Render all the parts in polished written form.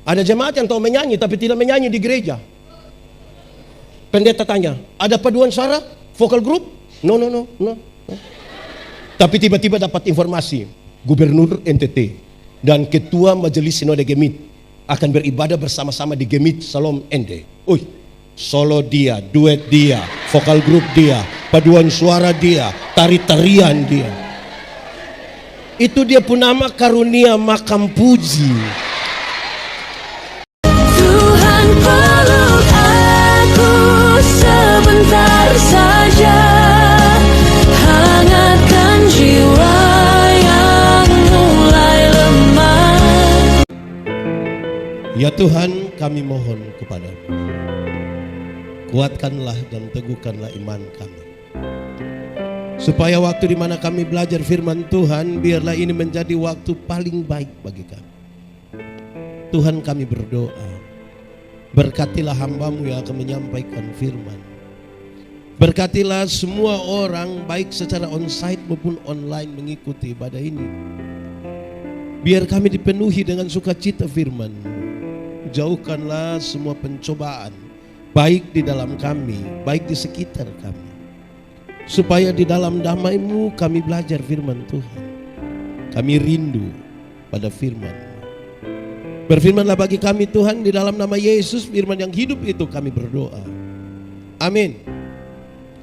Ada jemaat yang tahu menyanyi tapi tidak menyanyi di gereja. Pendeta tanya, ada paduan suara, vokal group? No. Tapi tiba-tiba dapat informasi, Gubernur NTT dan Ketua Majelis Sinode Gemit akan beribadah bersama-sama di Gemit Salom Ende. Solo dia, duet dia, vokal group dia, paduan suara dia, tari-tarian dia. Itu dia pun nama karunia makam puji. Tuhan peluk aku sebentar saja, hangatkan jiwa yang mulai lemah. Ya Tuhan, kami mohon kepadamu, kuatkanlah dan teguhkanlah iman kami, supaya waktu di mana kami belajar firman Tuhan, biarlah ini menjadi waktu paling baik bagi kami. Tuhan, kami berdoa, berkatilah hamba-Mu yang akan menyampaikan firman. Berkatilah semua orang baik secara onsite maupun online mengikuti ibadah ini. Biar kami dipenuhi dengan sukacita firman-Mu. Jauhkanlah semua pencobaan, baik di dalam kami, baik di sekitar kami, supaya di dalam damai-Mu kami belajar firman Tuhan. Kami rindu pada firman-Mu. Berfirmanlah bagi kami Tuhan, di dalam nama Yesus, firman yang hidup itu kami berdoa. Amin.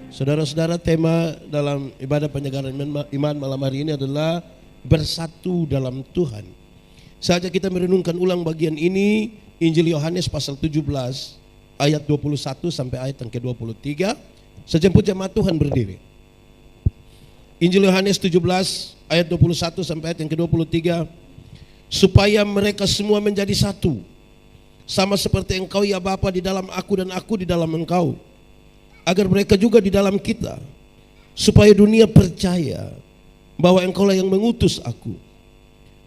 Saudara-saudara, tema dalam ibadah penyegaran iman malam hari ini adalah bersatu dalam Tuhan. Saja kita merenungkan ulang bagian ini, Injil Yohanes pasal 17 ayat 21 sampai ayat yang ke-23. Sejemput jemaat Tuhan berdiri. Injil Yohanes 17 ayat 21 sampai ayat yang ke-23. Supaya mereka semua menjadi satu, sama seperti Engkau ya Bapa di dalam aku dan aku di dalam Engkau, agar mereka juga di dalam kita, supaya dunia percaya bahwa Engkaulah yang mengutus aku,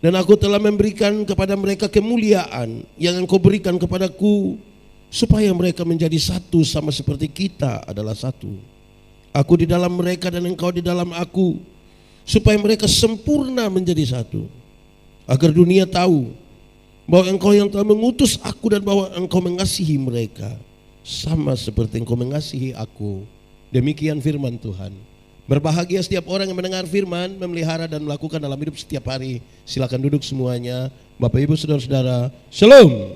dan aku telah memberikan kepada mereka kemuliaan yang Engkau berikan kepadaku, supaya mereka menjadi satu sama seperti kita adalah satu. Aku di dalam mereka dan Engkau di dalam aku, supaya mereka sempurna menjadi satu, agar dunia tahu bahwa Engkau yang telah mengutus aku dan bahwa Engkau mengasihi mereka sama seperti Engkau mengasihi aku. Demikian firman Tuhan. Berbahagia setiap orang yang mendengar firman, memelihara dan melakukan dalam hidup setiap hari. Silakan duduk semuanya. Bapak Ibu saudara-saudara, shalom.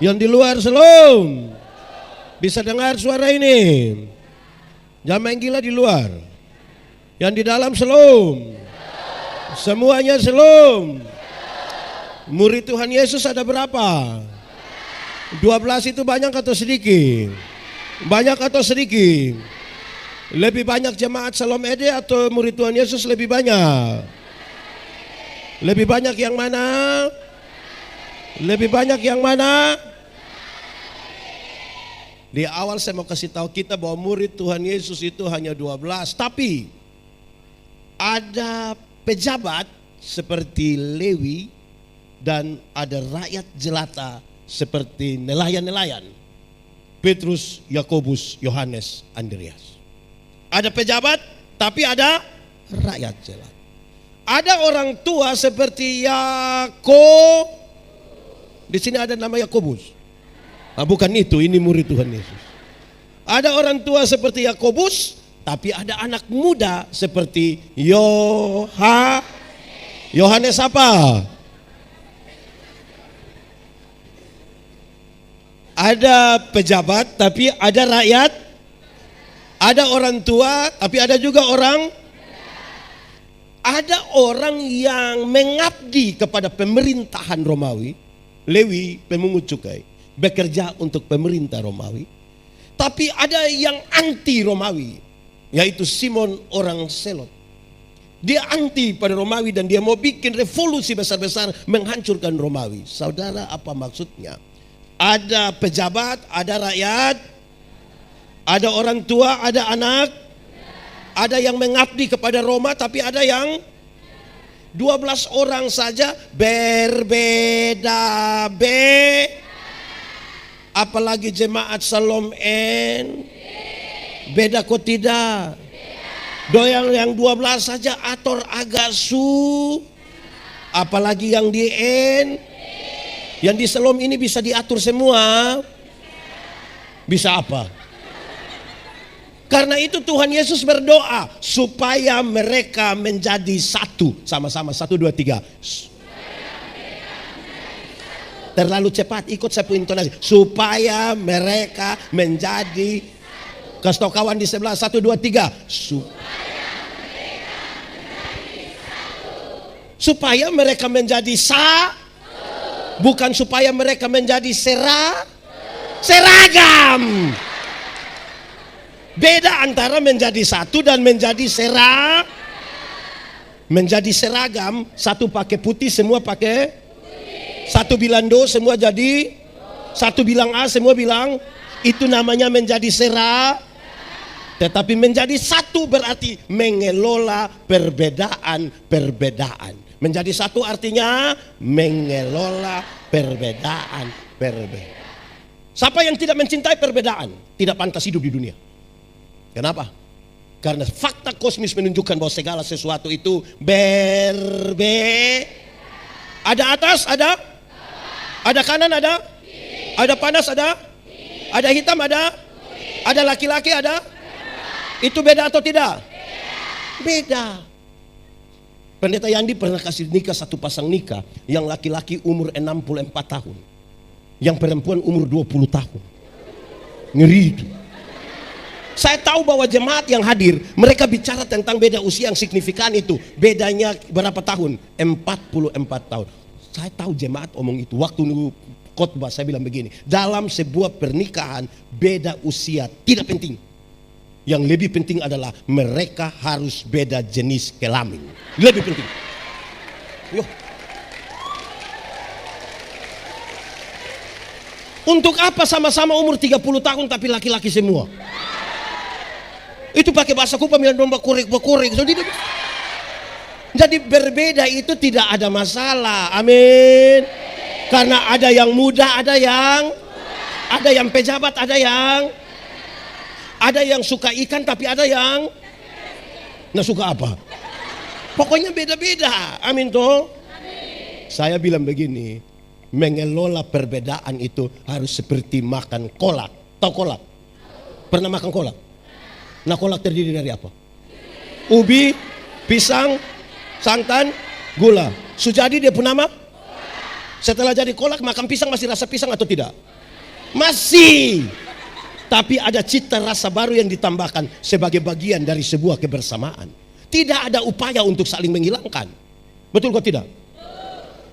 Yang di luar shalom. Bisa dengar suara ini? Jangan main gila di luar. Yang di dalam shalom. Semuanya shalom. Murid Tuhan Yesus ada berapa? 12 itu banyak atau sedikit? Banyak atau sedikit? Lebih banyak jemaat Salom Ede atau murid Tuhan Yesus lebih banyak? Lebih banyak yang mana? Lebih banyak yang mana? Di awal saya mau kasih tahu kita bahwa murid Tuhan Yesus itu hanya 12. Tapi ada pejabat seperti Lewi dan ada rakyat jelata seperti nelayan-nelayan, Petrus, Yakobus, Yohanes, Andreas. Ada pejabat tapi ada rakyat jelata. Ada orang tua seperti Yakob. Di sini ada nama Yakobus. Bukan itu, ini murid Tuhan Yesus. Ada orang tua seperti Yakobus, tapi ada anak muda seperti Yohanes apa? Ada pejabat tapi ada rakyat. Ada orang tua tapi ada juga orang. Ada orang yang mengabdi kepada pemerintahan Romawi. Lewi pemungut cukai, bekerja untuk pemerintah Romawi. Tapi ada yang anti Romawi, yaitu Simon orang Selot. Dia anti pada Romawi dan dia mau bikin revolusi besar-besar menghancurkan Romawi. Saudara, apa maksudnya? Ada pejabat, ada rakyat, ada orang tua, ada anak, ada yang mengabdi kepada Roma, tapi ada yang 12 orang saja berbeda. Apalagi jemaat Salom N, beda kok tidak? Doyang yang 12 saja ator agak apalagi yang di N. Yang di Selom ini bisa diatur semua. Bisa apa? Karena itu Tuhan Yesus berdoa supaya mereka menjadi satu. Sama-sama, 1, 2, 3. Terlalu cepat, ikut saya punya intonasi. Supaya mereka menjadi, kasih tau kawan di sebelah, 1, 2, 3. Supaya mereka menjadi bukan supaya mereka menjadi seragam. Beda antara menjadi satu dan menjadi menjadi seragam. Satu pakai putih, semua pakai putih. Satu bilang do, semua jadi satu bilang A, semua bilang. Itu namanya menjadi Tetapi menjadi satu berarti mengelola perbedaan. Menjadi satu artinya mengelola perbedaan. Siapa yang tidak mencintai perbedaan tidak pantas hidup di dunia. Kenapa? Karena fakta kosmis menunjukkan bahwa segala sesuatu itu ada atas, ada kanan, ada panas, ada hitam, ada laki-laki, ada. Itu beda atau tidak? Beda. Pendeta Yandi pernah kasih nikah satu pasang nikah, yang laki-laki umur 64 tahun, yang perempuan umur 20 tahun. Ngeri itu. Saya tahu bahwa jemaat yang hadir, mereka bicara tentang beda usia yang signifikan itu. Bedanya berapa tahun? 44 tahun. Saya tahu jemaat omong itu. Waktu khotbah saya bilang begini, dalam sebuah pernikahan beda usia tidak penting. Yang lebih penting adalah mereka harus beda jenis kelamin. Lebih penting. Yo. Untuk apa sama-sama umur 30 tahun tapi laki-laki semua? Itu pakai bahasa Kupang bilang domba korek. Jadi berbeda itu tidak ada masalah. Amin. Karena ada yang muda, ada yang pejabat, ada yang suka ikan tapi ada yang nggak suka apa. Pokoknya beda-beda. Amin toh. Saya bilang begini, mengelola perbedaan itu harus seperti makan kolak. Tahu kolak? Pernah makan kolak? Nah, kolak terdiri dari apa? Ubi, pisang, santan, gula. Sujadi dia pun nama? Setelah jadi kolak makan pisang masih rasa pisang atau tidak? Masih. Tapi ada cita rasa baru yang ditambahkan sebagai bagian dari sebuah kebersamaan. Tidak ada upaya untuk saling menghilangkan. Betul kok tidak?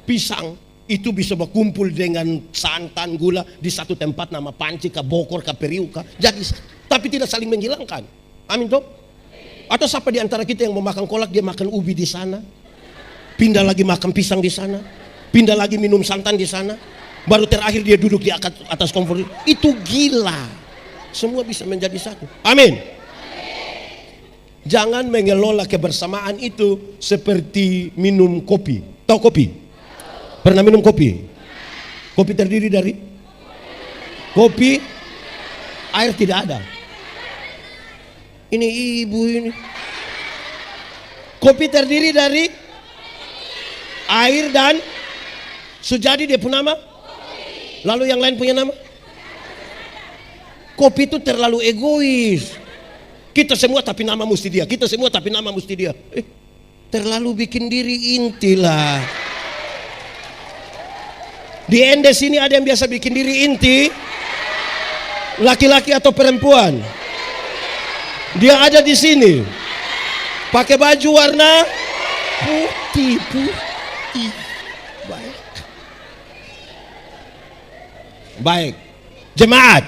Pisang itu bisa berkumpul dengan santan, gula di satu tempat, nama panci, bokor, periuk. Jadi, tapi tidak saling menghilangkan. Amin toh? Atau siapa di antara kita yang memakan kolak dia makan ubi di sana, pindah lagi makan pisang di sana, pindah lagi minum santan di sana, baru terakhir dia duduk di atas kompor. Itu gila. Semua bisa menjadi satu. Amin. Jangan mengelola kebersamaan itu seperti minum kopi. Tahu kopi? Pernah minum kopi? Kopi terdiri dari kopi, air tidak ada. Ini ibu ini. Kopi terdiri dari air dan sujadi dia punya nama. Lalu yang lain punya nama. Kopi itu terlalu egois. Kita semua tapi nama mesti dia. Kita semua tapi nama mesti dia. Terlalu bikin diri inti lah. Di Endes ini ada yang biasa bikin diri inti. Laki-laki atau perempuan. Dia ada di sini. Pakai baju warna putih. Baik. Jemaat.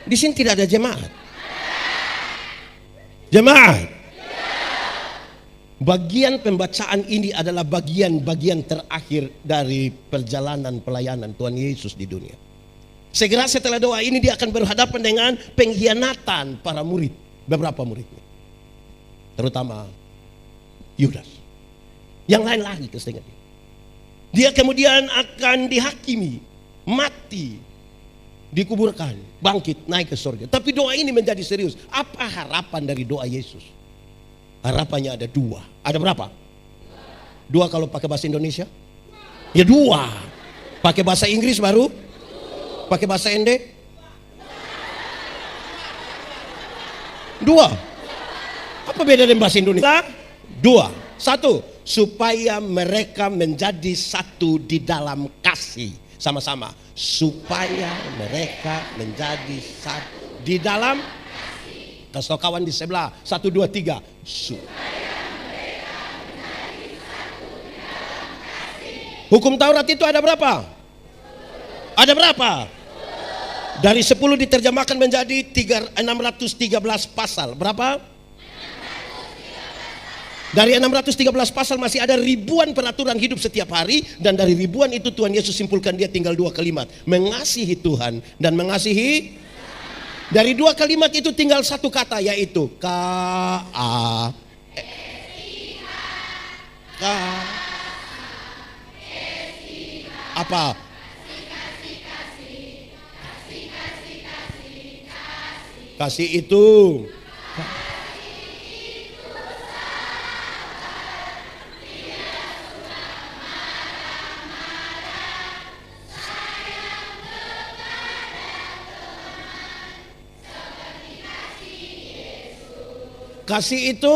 Di sini tidak ada jemaat. Bagian pembacaan ini adalah bagian-bagian terakhir dari perjalanan pelayanan Tuhan Yesus di dunia. Segera setelah doa ini dia akan berhadapan dengan pengkhianatan para murid, beberapa muridnya. Terutama Yudas. Yang lain lari ke setengah. Dia kemudian akan dihakimi, mati, dikuburkan, bangkit, naik ke surga. Tapi doa ini menjadi serius. Apa harapan dari doa Yesus? Harapannya ada dua. Ada berapa? Dua kalau pakai bahasa Indonesia? Ya dua. Pakai bahasa Inggris baru? Pakai bahasa Ende? 2. Apa beda dengan bahasa Indonesia? 2. 1, supaya mereka menjadi satu di dalam kasih. Sama-sama. Supaya mereka menjadi satu di dalam kasih. Kasih tau kawan di sebelah. 1, 2, 3. Hukum Taurat itu ada berapa? Ada berapa? Dari 10 diterjemahkan menjadi 613 pasal. Berapa? Dari 613 pasal masih ada ribuan peraturan hidup setiap hari. Dan dari ribuan itu Tuhan Yesus simpulkan dia tinggal 2 kalimat. Mengasihi Tuhan dan mengasihi. Dari 2 kalimat itu tinggal 1 kata, yaitu K-A. Apa? Kasih itu. Kasih itu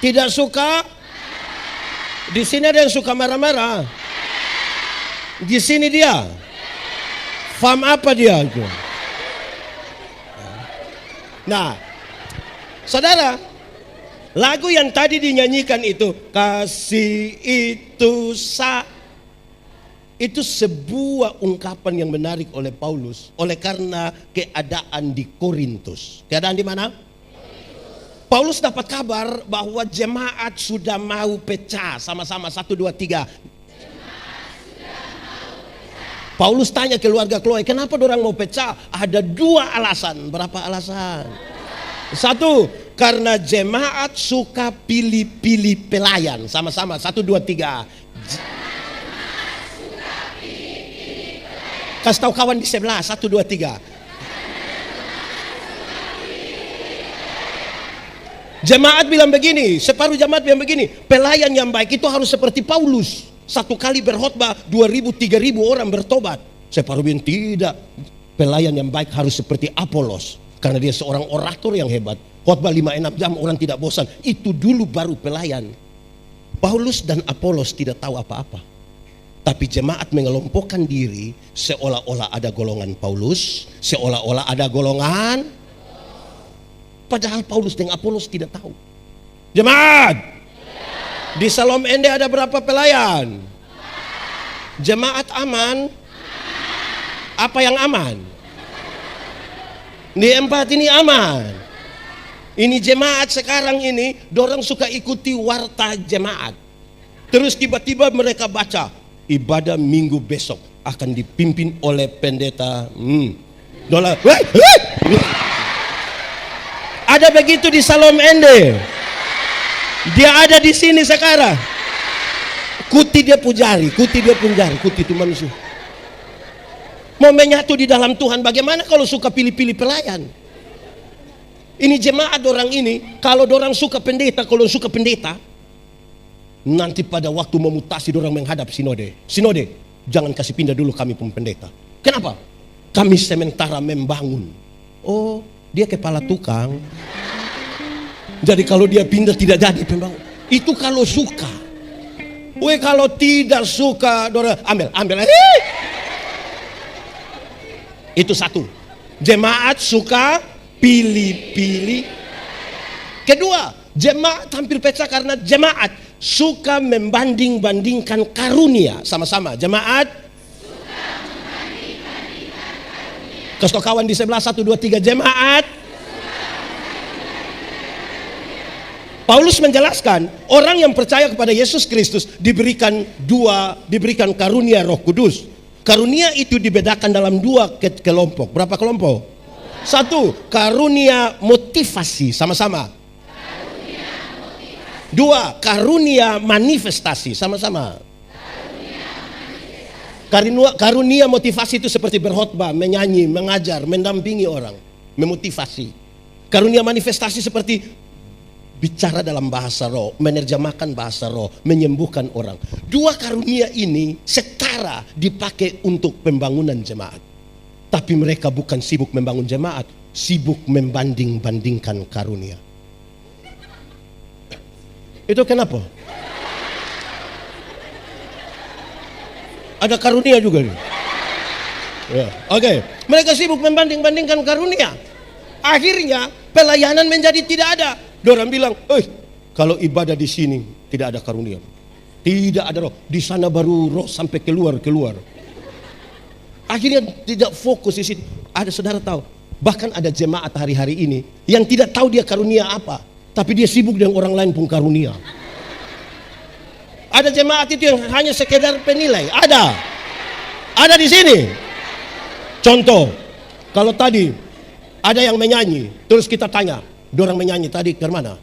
tidak suka. Di sini ada yang suka marah-marah. Di sini dia. Faham apa dia? Nah, saudara, lagu yang tadi dinyanyikan itu, kasih itu itu sebuah ungkapan yang menarik oleh Paulus oleh karena keadaan di Korintus. Keadaan di mana? Paulus dapat kabar bahwa jemaat sudah mau pecah. Sama-sama 1, 2, 3. Paulus tanya keluarga Chloe, kenapa dorang mau pecah? Ada 2 alasan. Berapa alasan? 1, karena jemaat suka pilih-pilih pelayan. Sama-sama 1, 2, 3. Kasih tahu kawan di sebelah. 1, 2, 3. Jemaat bilang begini, separuh jemaat bilang begini, pelayan yang baik itu harus seperti Paulus. 1 kali berkhotbah 2.000, 3.000 orang bertobat. Separuh bilang tidak, pelayan yang baik harus seperti Apolos. Karena dia seorang orator yang hebat. Khotbah 5-6 jam orang tidak bosan. Itu dulu baru pelayan. Paulus dan Apolos tidak tahu apa-apa. Tapi jemaat mengelompokkan diri seolah-olah ada golongan Paulus, seolah-olah ada golongan. Padahal Paulus dan Apolos tidak tahu. Jemaat, di Salom Ende ada berapa pelayan? Jemaat aman? Apa yang aman? Di 4 ini aman. Ini jemaat sekarang ini, dorang suka ikuti warta jemaat. Terus tiba-tiba mereka baca, ibadah minggu besok akan dipimpin oleh pendeta. Ada begitu di Salom Ende. Dia ada di sini sekarang. Kuti dia pujari, kuti itu manusia. Mau menyatu di dalam Tuhan, bagaimana kalau suka pilih-pilih pelayan? Ini jemaat orang ini, kalau dorang suka pendeta, kalau suka pendeta, nanti pada waktu memutasi dorang menghadap sinode. Sinode, jangan kasih pindah dulu kami pun pendeta. Kenapa? Kami sementara membangun. Oh, dia kepala tukang. Jadi kalau dia pindah tidak jadi pembangun. Itu kalau suka. Kalau tidak suka, dorang ambil. Itu 1. Jemaat suka pilih-pilih. Kedua, jemaat hampir pecah karena jemaat suka membanding-bandingkan karunia. Sama-sama, jemaat suka membanding-bandingkan karunia. Kasih kawan di sebelah 1, 2, 3, jemaat. Paulus menjelaskan, orang yang percaya kepada Yesus Kristus diberikan karunia Roh Kudus. Karunia itu dibedakan dalam 2 kelompok. Berapa kelompok? 1, karunia motivasi. Sama-sama. 2, karunia manifestasi. Sama-sama. Karunia motivasi itu seperti berkhotbah, menyanyi, mengajar, mendampingi orang, memotivasi. Karunia manifestasi seperti bicara dalam bahasa roh, menerjemahkan bahasa roh, menyembuhkan orang. Dua karunia ini setara dipakai untuk pembangunan jemaat. Tapi mereka bukan sibuk membangun jemaat, sibuk membanding-bandingkan karunia. Itu kenapa? Ada karunia juga nih. Ya, oke. Mereka sibuk membanding-bandingkan karunia. Akhirnya pelayanan menjadi tidak ada. Dorang bilang, kalau ibadah di sini tidak ada karunia, tidak ada roh. Di sana baru roh sampai keluar. Akhirnya tidak fokus di situ. Ada saudara tahu, bahkan ada jemaat hari-hari ini yang tidak tahu dia karunia apa, tapi dia sibuk dengan orang lain pun karunia. Ada jemaat itu yang hanya sekedar penilai. Ada di sini. Contoh, kalau tadi ada yang menyanyi, terus kita tanya, dorang menyanyi tadi ke mana?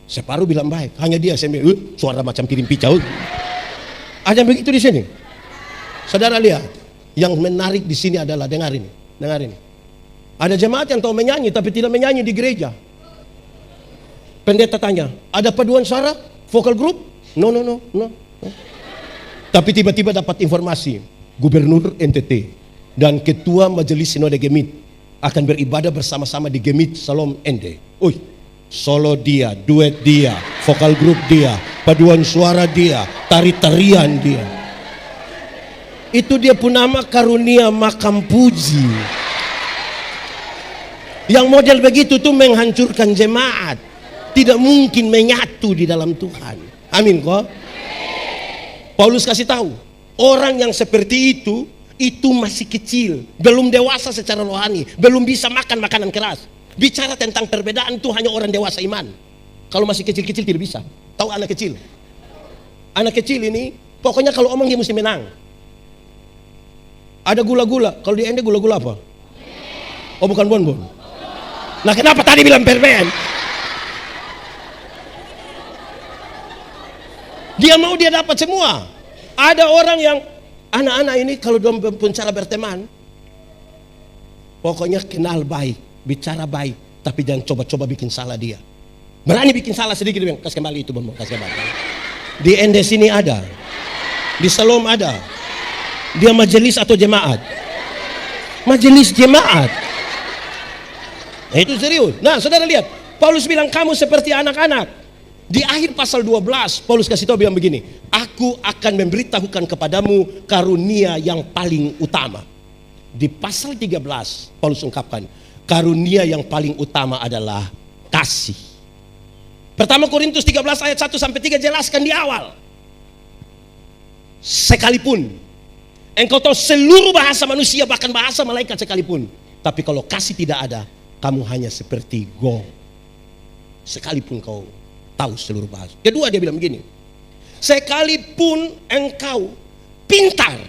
Separuh bilang baik, hanya dia saya bilang, suara macam piring picau. Ada yang begitu di sini. Saudara lihat, yang menarik di sini adalah dengar ini. Ada jemaat yang tahu menyanyi tapi tidak menyanyi di gereja. Pendeta tanya, ada paduan suara, vokal group? No. Tapi tiba-tiba dapat informasi, Gubernur NTT dan Ketua Majelis Sinode Gemit akan beribadah bersama-sama di Gemit Salom Ende. Solo dia, duet dia, vokal group dia, paduan suara dia, tari-tarian dia. Itu dia pun nama karunia makam puji. Yang model begitu tuh menghancurkan jemaat. Tidak mungkin menyatu di dalam Tuhan. Amin kok. Paulus kasih tahu, orang yang seperti itu masih kecil, belum dewasa secara rohani, belum bisa makan makanan keras. Bicara tentang perbedaan itu hanya orang dewasa iman. Kalau masih kecil-kecil tidak bisa. Tahu anak kecil? Anak kecil ini pokoknya kalau omong dia mesti menang. Ada gula-gula. Kalau di Ende gula-gula apa? Oh bukan bonbon. Nah kenapa tadi bilang permen? Dia mau dia dapat semua. Ada orang yang anak-anak ini kalau dia cara berteman, pokoknya kenal baik, bicara baik, tapi jangan coba-coba bikin salah dia. Berani bikin salah sedikit, dia bilang, kasih kembali itu bonbon, kasih kembali. Di Ende sini ada, di Salom ada. Dia majelis atau jemaat? Majelis jemaat. Nah, itu serius. Nah saudara lihat, Paulus bilang kamu seperti anak-anak. Di akhir pasal 12 Paulus kasih tahu bilang begini, aku akan memberitahukan kepadamu karunia yang paling utama. Di pasal 13 Paulus ungkapkan karunia yang paling utama adalah kasih. Pertama Korintus 13 ayat 1 sampai 3 jelaskan di awal. Sekalipun engkau tahu seluruh bahasa manusia, bahkan bahasa malaikat sekalipun, tapi kalau kasih tidak ada, kamu hanya seperti gong. Sekalipun kau tahu seluruh bahasa. Kedua dia bilang begini, sekalipun engkau pintar,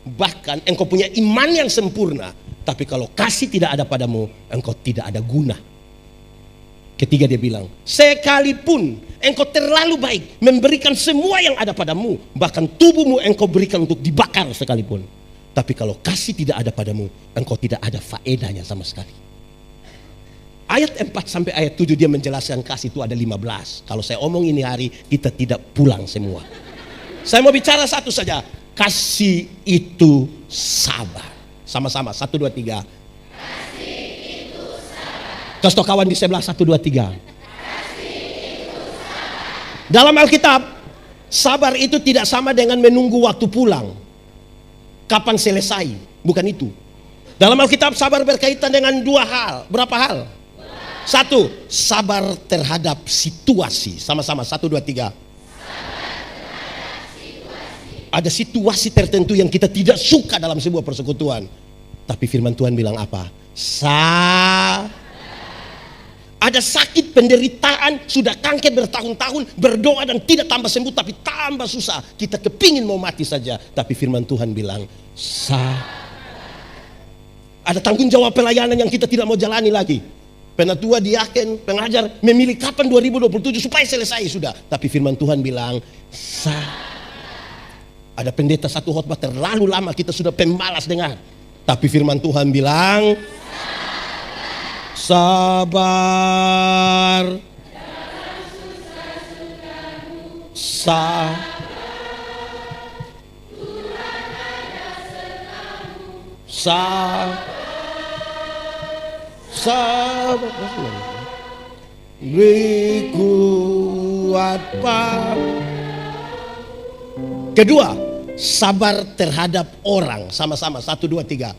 bahkan engkau punya iman yang sempurna, tapi kalau kasih tidak ada padamu, engkau tidak ada guna. Ketiga dia bilang, sekalipun engkau terlalu baik, memberikan semua yang ada padamu, bahkan tubuhmu engkau berikan untuk dibakar sekalipun, tapi kalau kasih tidak ada padamu, engkau tidak ada faedahnya sama sekali. Ayat 4 sampai ayat 7 dia menjelaskan kasih itu ada 15. Kalau saya omong ini hari, kita tidak pulang semua. Saya mau bicara satu saja. Kasih itu sabar. Sama-sama, 1, 2, 3. Kasih itu sabar. Kasih tau kawan di sebelah, 1, 2, 3. Kasih itu sabar. Dalam Alkitab, sabar itu tidak sama dengan menunggu waktu pulang. Kapan selesai, bukan itu. Dalam Alkitab sabar berkaitan dengan dua hal. Berapa hal? Satu, sabar terhadap situasi. Sama-sama, 1, 2, 3. Ada situasi tertentu yang kita tidak suka dalam sebuah persekutuan, tapi firman Tuhan bilang apa? Ada sakit, penderitaan, sudah kanker bertahun-tahun, berdoa dan tidak tambah sembuh, tapi tambah susah. Kita kepingin mau mati saja, tapi firman Tuhan bilang ada tanggung jawab pelayanan yang kita tidak mau jalani lagi. Penatua, diaken, pengajar memilih kapan 2027 supaya selesai sudah. Tapi firman Tuhan bilang ada pendeta satu khotbah terlalu lama, kita sudah pemalas dengar. Tapi firman Tuhan bilang sabar. beri kuat Kedua, sabar terhadap orang. Sama-sama, 1, 2, 3.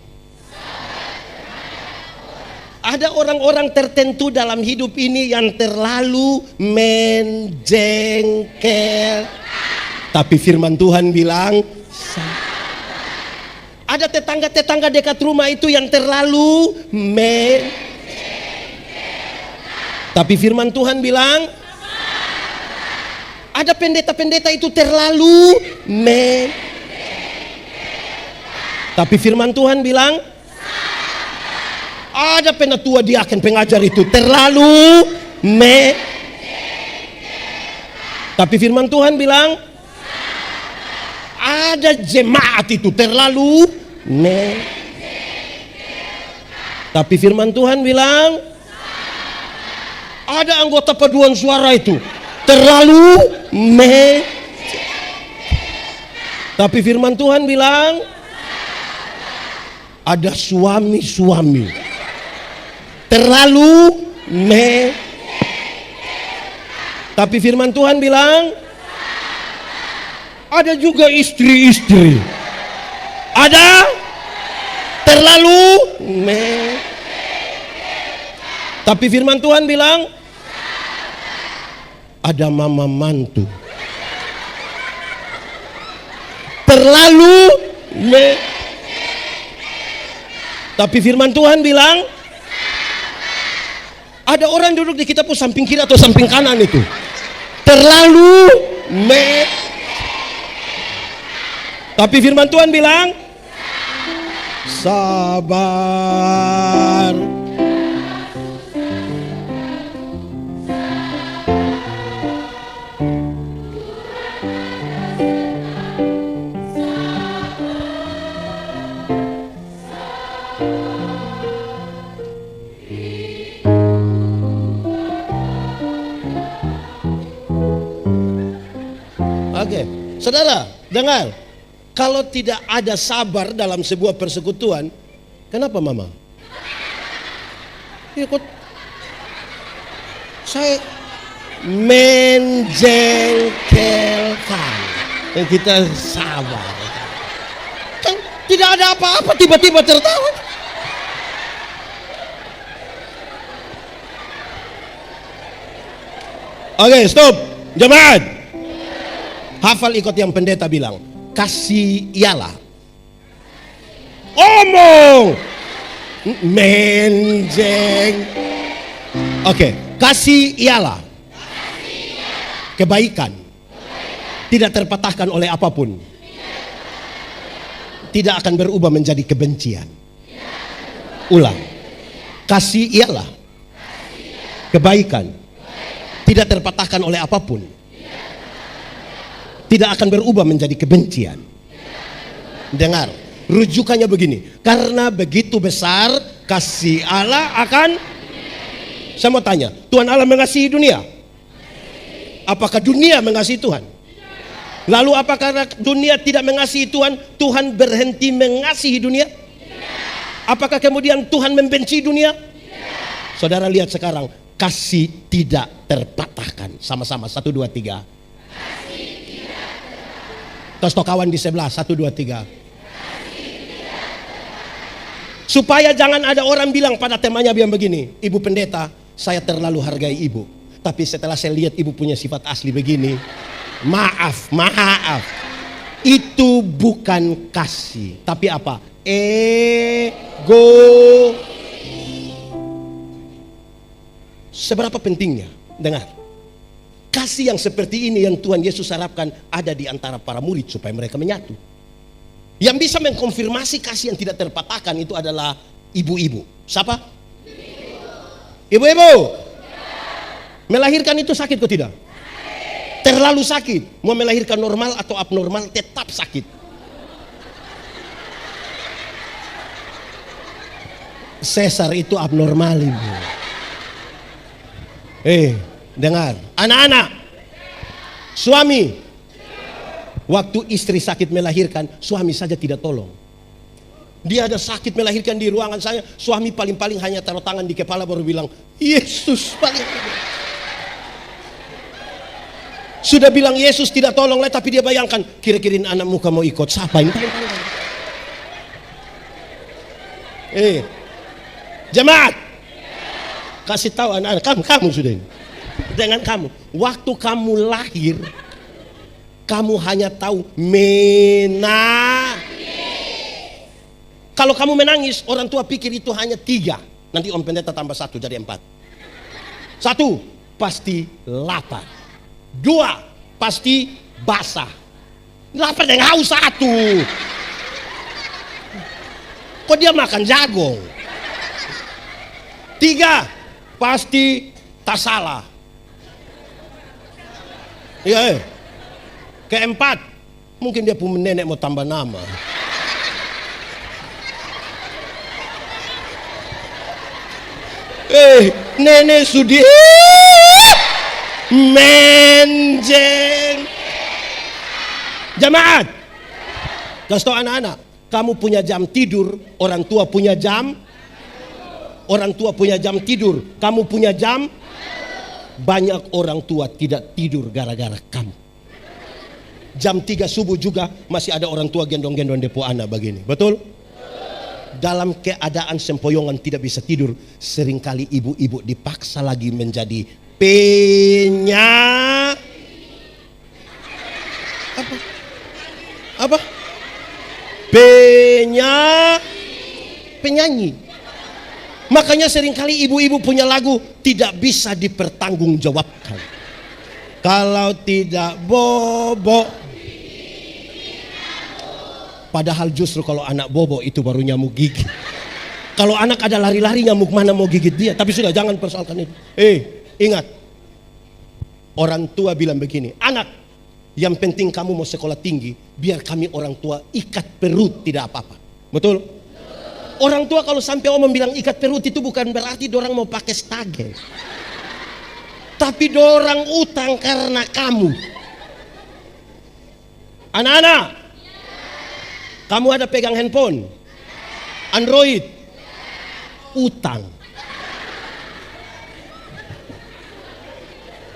Ada orang-orang tertentu dalam hidup ini yang terlalu menjengkel. Tapi firman Tuhan bilang, ada tetangga-tetangga dekat rumah itu yang terlalu tapi firman Tuhan bilang, ada pendeta-pendeta itu terlalu tapi firman Tuhan bilang, ada penatua diaken pengajar itu terlalu tapi firman Tuhan bilang, ada jemaat itu terlalu tapi firman Tuhan bilang, ada anggota paduan suara itu terlalu tapi firman Tuhan bilang, ada suami-suami terlalu tapi firman Tuhan bilang, ada juga istri-istri ada terlalu tapi firman Tuhan bilang, ada mama mantu terlalu tapi firman Tuhan bilang, ada orang duduk di kita pun samping kiri atau samping kanan itu terlalu tapi firman Tuhan bilang, sabar. Oke, saudara, dengar. Kalau tidak ada sabar dalam sebuah persekutuan, kenapa mama? Ya kok saya menjengkelkan. Dan kita sabar. Kan tidak ada apa-apa tiba-tiba tertawa. Oke, stop. Jemaat. Hafal ikut yang pendeta bilang. Kasih ialah. Omong. Oke, kasih ialah kebaikan. Tidak terpatahkan oleh apapun. Tidak akan berubah menjadi kebencian. Ulang. Kasih ialah kebaikan. Tidak terpatahkan oleh apapun. Tidak akan berubah menjadi kebencian. Dengar, rujukannya begini. Karena begitu besar kasih Allah akan. Saya mau tanya, Tuhan Allah mengasihi dunia? Apakah dunia mengasihi Tuhan? Lalu apakah dunia tidak mengasihi Tuhan, Tuhan berhenti mengasihi dunia? Apakah kemudian Tuhan membenci dunia? Saudara lihat sekarang, kasih tidak terpatahkan. Sama-sama, 1, 2, 3. Tos kawan di sebelah, 1, 2, 3. Supaya jangan ada orang bilang pada temanya bilang begini, Ibu pendeta, saya terlalu hargai ibu. Tapi setelah saya lihat ibu punya sifat asli begini, maaf. Itu bukan kasih, tapi apa? Ego. Seberapa pentingnya? Dengar. Kasih yang seperti ini yang Tuhan Yesus harapkan ada di antara para murid supaya mereka menyatu. Yang bisa mengkonfirmasi kasih yang tidak terpatahkan itu adalah ibu-ibu. Siapa? Ibu-ibu. Melahirkan itu sakit atau tidak? Terlalu sakit. Mau melahirkan normal atau abnormal tetap sakit. Sesar itu abnormal, Ibu. Dengar, anak-anak. Suami, waktu istri sakit melahirkan, suami saja tidak tolong. Dia ada sakit melahirkan di ruangan saya, suami paling-paling hanya taruh tangan di kepala baru bilang, Yesus paling. Sudah bilang Yesus tidak tolong lah, tapi dia bayangkan, kira-kira anak muka mau ikut, siapa ini? Jemaat, kasih tahu anak-anak, kamu sudah ini. Dengan kamu, waktu kamu lahir, kamu hanya tahu Kalau kamu menangis, orang tua pikir itu hanya 3. Nanti Om Pendeta tambah 1 jadi 4. 1, pasti lapar. 2, pasti basah. Lapar dan haus 1. Kok dia makan jagung? 3, pasti tak salah. Iya. Keempat, mungkin dia punya nenek mau tambah nama. Nenek sudah menjeng. Jemaat, kasih tahu anak-anak, kamu punya jam tidur, orang tua punya jam. Orang tua punya jam tidur, kamu punya jam. Banyak orang tua tidak tidur gara-gara kamu. Jam 3 subuh juga masih ada orang tua gendong-gendong depo anak begini. Betul? Dalam keadaan sempoyongan tidak bisa tidur, seringkali ibu-ibu dipaksa lagi menjadi penyanyi. Makanya seringkali ibu-ibu punya lagu tidak bisa dipertanggungjawabkan. Kalau tidak bobo. Padahal justru kalau anak bobo itu baru nyamuk gigit. Kalau anak ada lari-lari, nyamuk mana mau gigit dia. Tapi sudah, jangan persoalkan itu. Ingat, orang tua bilang begini, anak, yang penting kamu mau sekolah tinggi, biar kami orang tua ikat perut tidak apa-apa. Betul? Orang tua kalau sampai omong bilang ikat perut itu bukan berarti dorang mau pakai stage. Tapi dorang utang karena kamu. Anak-anak, kamu ada pegang handphone Android, utang.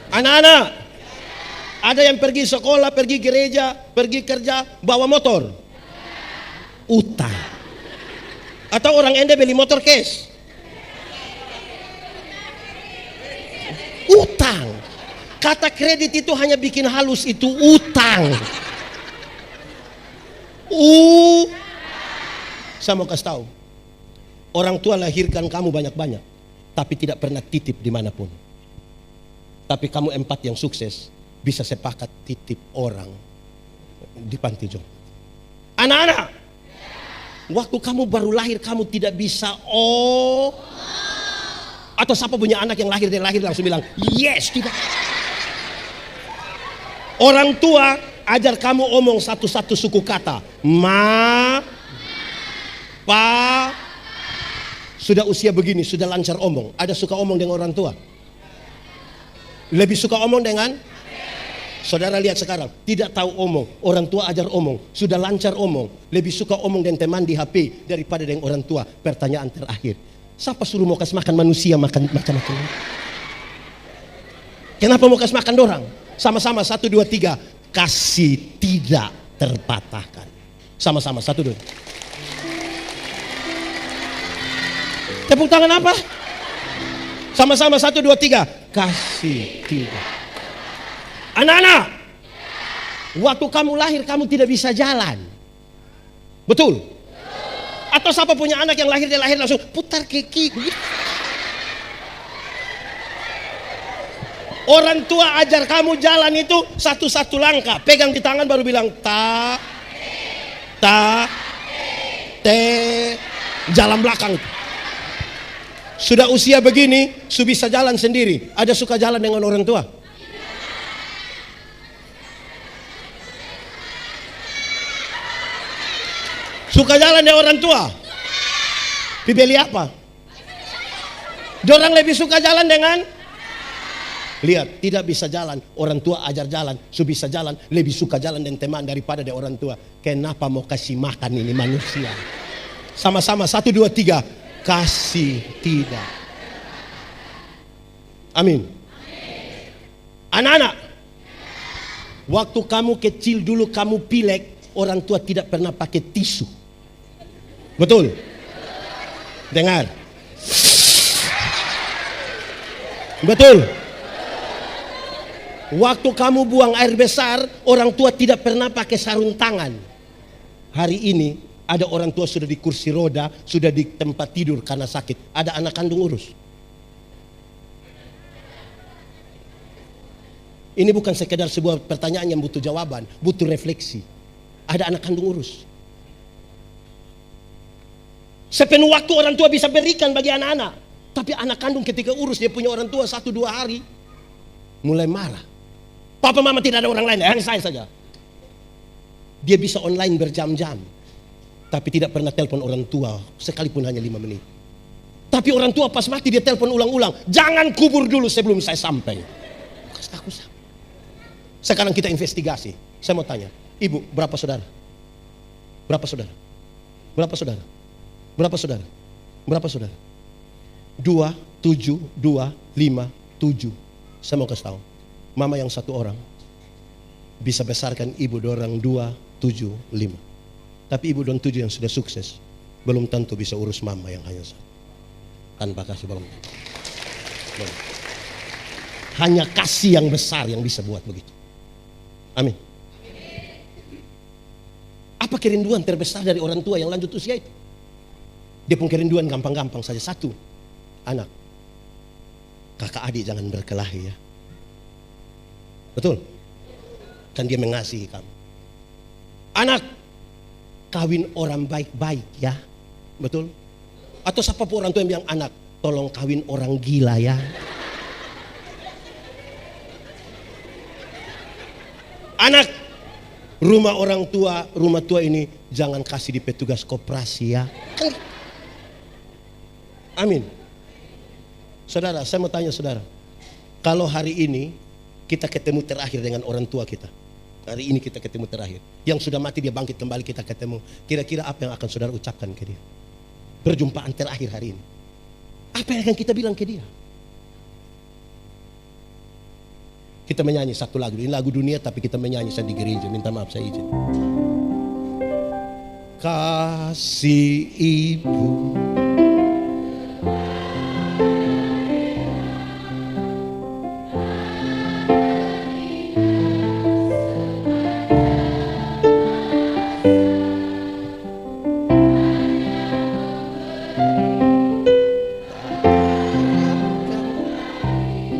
Anak-anak, ada yang pergi sekolah, pergi gereja, pergi kerja, bawa motor, utang. Atau orang ende beli motor cash, utang. Kata kredit itu hanya bikin halus, itu utang. Saya mau kasih tahu, orang tua lahirkan kamu banyak-banyak, tapi tidak pernah titip dimanapun. Tapi kamu 4 yang sukses bisa sepakat titip orang di panti jompo. Anak-anak, waktu kamu baru lahir kamu tidak bisa atau siapa punya anak yang lahir langsung bilang yes, tidak. Orang tua ajar kamu omong satu-satu suku kata. Ma, pa. Sudah usia begini, sudah lancar omong. Ada suka omong dengan orang tua? Lebih suka omong dengan? Saudara lihat sekarang, tidak tahu omong. Orang tua ajar omong, sudah lancar omong. Lebih suka omong dengan teman di HP daripada dengan orang tua. Pertanyaan terakhir, siapa suruh mau kasih makan manusia makan macam-macam? Kenapa mau kasih makan dorang? Sama-sama 1, 2, 3. Kasih tidak terpatahkan. Sama-sama 1, 2. Tepuk tangan apa? Sama-sama 1, 2, 3. Kasih tidak. Anak-anak, waktu kamu lahir kamu tidak bisa jalan. Betul? Atau siapa punya anak yang lahir dia lahir langsung putar kaki. Orang tua ajar kamu jalan itu satu-satu langkah. Pegang di tangan baru bilang ta, te, jalan belakang. Sudah usia begini, sudah bisa jalan sendiri. Ada suka jalan dengan orang tua? Suka jalan dengan orang tua? Pilih apa? Dorang lebih suka jalan dengan? Lihat, tidak bisa jalan, orang tua ajar jalan, su bisa jalan, lebih suka jalan dengan teman daripada dengan orang tua. Kenapa mau kasih makan ini manusia? Sama-sama, 1, 2, 3, kasih tidak. Amin. Anak-anak, waktu kamu kecil dulu kamu pilek, orang tua tidak pernah pakai tisu. Betul? Dengar. Betul? Waktu kamu buang air besar, orang tua tidak pernah pakai sarung tangan. Hari ini ada orang tua sudah di kursi roda, sudah di tempat tidur karena sakit. Ada anak kandung urus. Ini bukan sekedar sebuah pertanyaan yang butuh jawaban, butuh refleksi. Ada anak kandung urus. Sepenuh waktu orang tua bisa berikan bagi anak-anak. Tapi anak kandung ketika urus dia punya orang tua 1-2 hari, mulai marah. Papa mama tidak ada orang lain, hanya saya saja. Dia bisa online berjam-jam, tapi tidak pernah telepon orang tua, sekalipun hanya 5 menit. Tapi orang tua pas mati dia telepon ulang-ulang, jangan kubur dulu sebelum saya sampai. Aku sama. Sekarang kita investigasi. Saya mau tanya, ibu berapa saudara? Berapa saudara? Berapa saudara? Berapa saudara? Berapa saudara? 2, 7, 2, 5, 7. Saya mau kasih tahu, mama yang 1 orang bisa besarkan ibu 2 orang 2, 7, 5. Tapi ibu dan 7 yang sudah sukses belum tentu bisa urus mama yang hanya 1. Tanpa kasih belum. Hanya kasih yang besar yang bisa buat begitu. Amin. Apa kerinduan terbesar dari orang tua yang lanjut usia itu? Dia pun kerinduan gampang-gampang saja. 1, anak, kakak adik jangan berkelahi ya. Betul? Kan dia mengasihi kamu. Anak, kawin orang baik-baik ya. Betul? Atau siapa pun orang tua yang bilang, anak, tolong kawin orang gila ya. Anak, rumah orang tua, rumah tua ini jangan kasih di petugas koperasi ya. Kan? Amin. Saudara, saya mau tanya saudara, kalau hari ini kita ketemu terakhir dengan orang tua kita, hari ini kita ketemu terakhir, yang sudah mati dia bangkit kembali kita ketemu, kira-kira apa yang akan saudara ucapkan ke dia? Perjumpaan terakhir hari ini, apa yang akan kita bilang ke dia? Kita menyanyi satu lagu, ini lagu dunia tapi kita menyanyi saya di gereja, minta maaf saya izin. Kasih ibu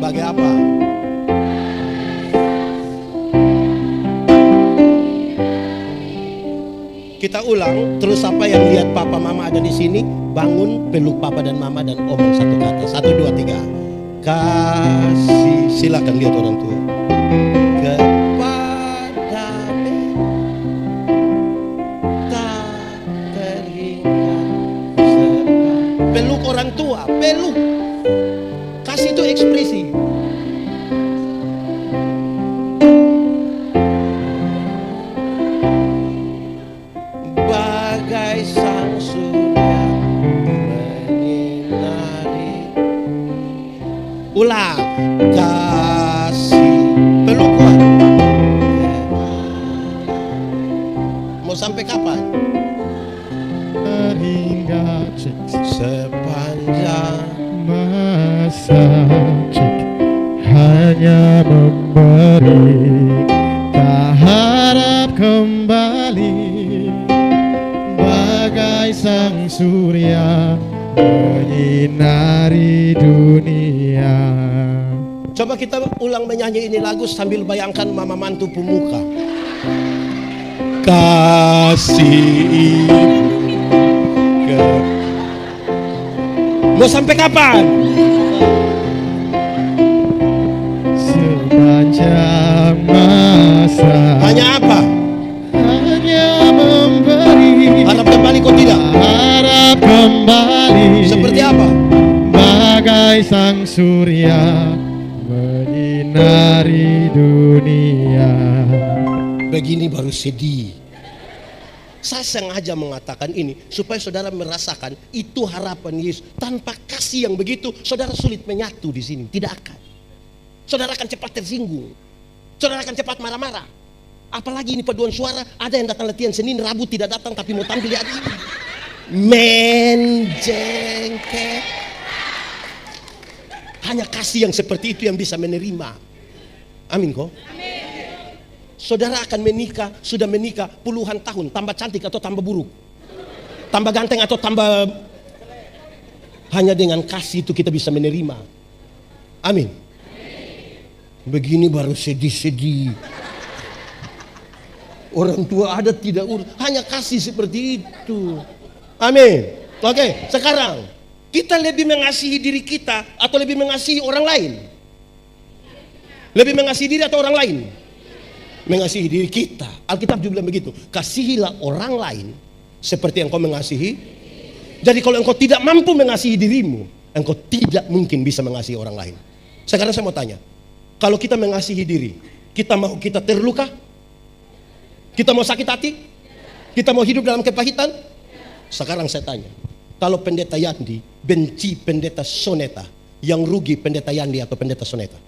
bagi apa? Kita ulang, terus apa yang lihat papa mama ada di sini, bangun, peluk papa dan mama dan omong satu kata. 1, 2, 3. Kasih, silakan lihat orang tua. Kepada tak teringat. Peluk orang tua, peluk. Kasih itu ekspresi. Bagai sang surya menyinari. Ulang. Kasih. Peluk kuat. Mau sampai kapan? Hingga Sepanjang masa hanya memberi, tak harap kembali, bagai sang surya menyinari dunia. Coba kita ulang menyanyi ini lagu sambil bayangkan mama mantu pemuka. Kasih ibu mau sampai kapan? Sepanjang masa Hanya apa? hanya memberi, Harap kembali kok tidak? harap kembali, Seperti apa? bagai sang surya menyinari menyinari dunia. Begini baru sedih. Saya sengaja mengatakan ini supaya saudara merasakan itu harapan Yesus. Tanpa kasih yang begitu, saudara sulit menyatu di sini. Tidak akan. Saudara akan cepat tersinggung. Saudara akan cepat marah-marah. Apalagi ini paduan suara, ada yang datang latihan Senin, Rabu tidak datang tapi mau tampil di hari ini. Menjengkel. Hanya kasih yang seperti itu yang bisa menerima. Amin kok? Saudara akan menikah, sudah menikah puluhan tahun, tambah cantik atau tambah buruk? Tambah ganteng atau tambah... Hanya dengan kasih itu kita bisa menerima. Amin. Begini baru sedih-sedih. Orang tua ada tidak urus, hanya kasih seperti itu. Amin. Oke, sekarang kita lebih mengasihi diri kita atau lebih mengasihi orang lain? Lebih mengasihi diri atau orang lain? Mengasihi diri kita. Alkitab juga bilang begitu. Kasihilah orang lain seperti yang kau mengasihi. Jadi kalau engkau tidak mampu mengasihi dirimu, engkau tidak mungkin bisa mengasihi orang lain. Sekarang saya mau tanya, kalau kita mengasihi diri, kita mau kita terluka? Kita mau sakit hati? Kita mau hidup dalam kepahitan? Sekarang saya tanya, kalau pendeta Yandi benci pendeta Soneta, yang rugi pendeta Yandi atau pendeta Soneta?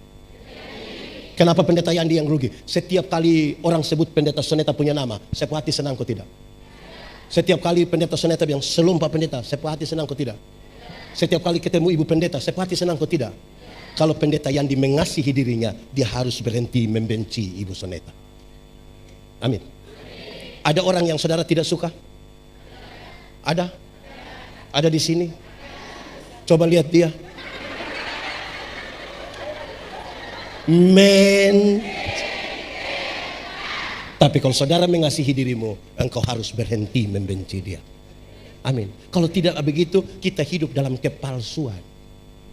Kenapa pendeta Yandi yang rugi? Setiap kali orang sebut pendeta Soneta punya nama, sepuh hati senang kok tidak? Setiap kali pendeta Soneta bilang selum Pak Pendeta, sepuh hati senang kok tidak? Setiap kali ketemu ibu pendeta, sepuh hati senang kok tidak? Kalau pendeta Yandi mengasihi dirinya, dia harus berhenti membenci ibu Soneta. Amin. Ada orang yang saudara tidak suka? Ada? Ada di sini? Coba lihat dia. Tapi kalau saudara mengasihi dirimu, engkau harus berhenti membenci dia. Amin. Kalau tidak begitu, kita hidup dalam kepalsuan.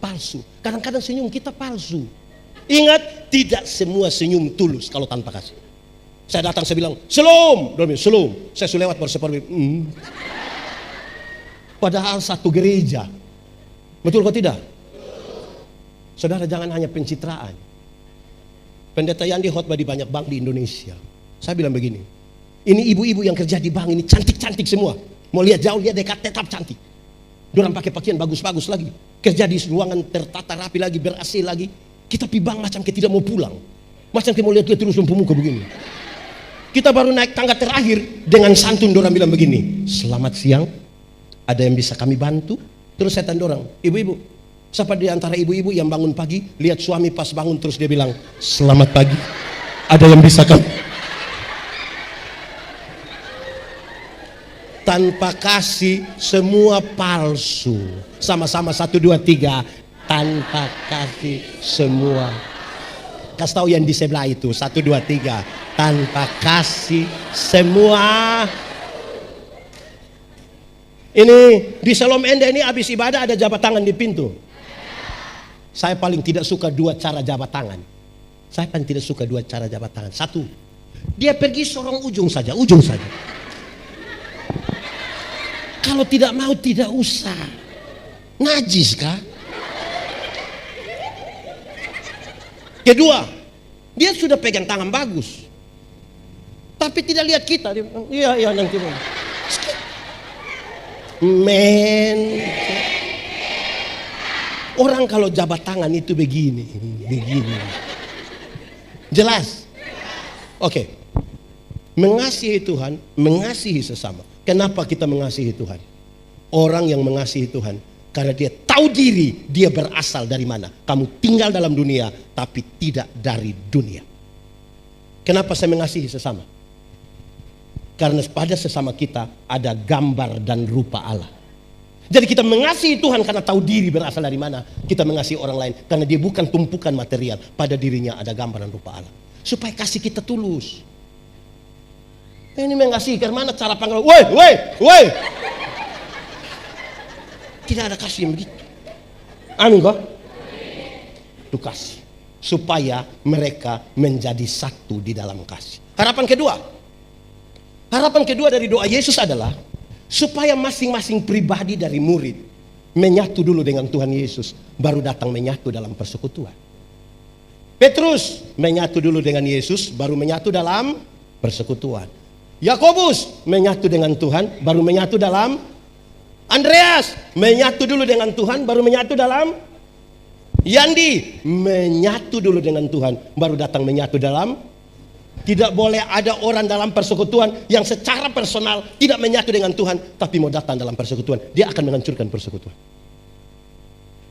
Palsu. Kadang-kadang senyum kita palsu. Ingat, tidak semua senyum tulus kalau tanpa kasih. Saya datang, saya bilang, "Shalom." Dia bilang, "Shalom." Saya sudah lewat baru seperti Padahal satu gereja. Betul kok tidak? Saudara jangan hanya pencitraan. Pendeta Yandi khotbah di banyak bank di Indonesia. Saya bilang begini, ini ibu-ibu yang kerja di bank ini cantik-cantik semua. Mau lihat jauh, lihat dekat, tetap cantik. Diorang pakai pakaian bagus-bagus lagi. Kerja di ruangan tertata rapi lagi, ber-AC lagi. Kita pi bank macam kita tidak mau pulang. Macam kita mau lihat terus lampu muka begini. Kita baru naik tangga terakhir, dengan santun diorang bilang begini, "Selamat siang, ada yang bisa kami bantu?" Terus saya tanya orang, "Ibu-ibu, siapa di antara ibu-ibu yang bangun pagi, lihat suami pas bangun terus dia bilang, 'Selamat pagi, ada yang bisa kami?'" Tanpa kasih semua palsu. Sama-sama 1, 2, 3. Tanpa kasih semua. Kasih tahu yang di sebelah itu. 1, 2, 3. Tanpa kasih semua. Ini di Shalom Enda ini habis ibadah ada jabat tangan di pintu. Saya paling tidak suka dua cara jabat tangan. Saya paling tidak suka dua cara jabat tangan. Satu, dia pergi sorong ujung saja, ujung saja. Kalau tidak mau tidak usah. Najis kah? Kedua, dia sudah pegang tangan bagus, tapi tidak lihat kita. Dia bilang, iya nanti. Orang kalau jabat tangan itu begini. Jelas? Oke. Mengasihi Tuhan, mengasihi sesama. Kenapa kita mengasihi Tuhan? Orang yang mengasihi Tuhan karena dia tahu diri dia berasal dari mana. Kamu tinggal dalam dunia tapi tidak dari dunia. Kenapa saya mengasihi sesama? Karena pada sesama kita ada gambar dan rupa Allah. Jadi kita mengasihi Tuhan karena tahu diri berasal dari mana. Kita mengasihi orang lain karena dia bukan tumpukan material. Pada dirinya ada gambar dan rupa Allah. Supaya kasih kita tulus. Ini mengasihi karena mana cara panggil? Woi. Tidak ada kasih yang begitu. Amin kok? Itu kasih. Supaya mereka menjadi satu di dalam kasih. Harapan kedua dari doa Yesus adalah supaya masing-masing pribadi dari murid menyatu dulu dengan Tuhan Yesus, baru datang menyatu dalam persekutuan. Petrus menyatu dulu dengan Yesus, baru menyatu dalam persekutuan. Yakobus menyatu dengan Tuhan, baru menyatu dalam. Andreas menyatu dulu dengan Tuhan, baru menyatu dalam. Yandi menyatu dulu dengan Tuhan, baru datang menyatu dalam. Tidak boleh ada orang dalam persekutuan yang secara personal tidak menyatu dengan Tuhan, tapi mau datang dalam persekutuan. Dia akan menghancurkan persekutuan.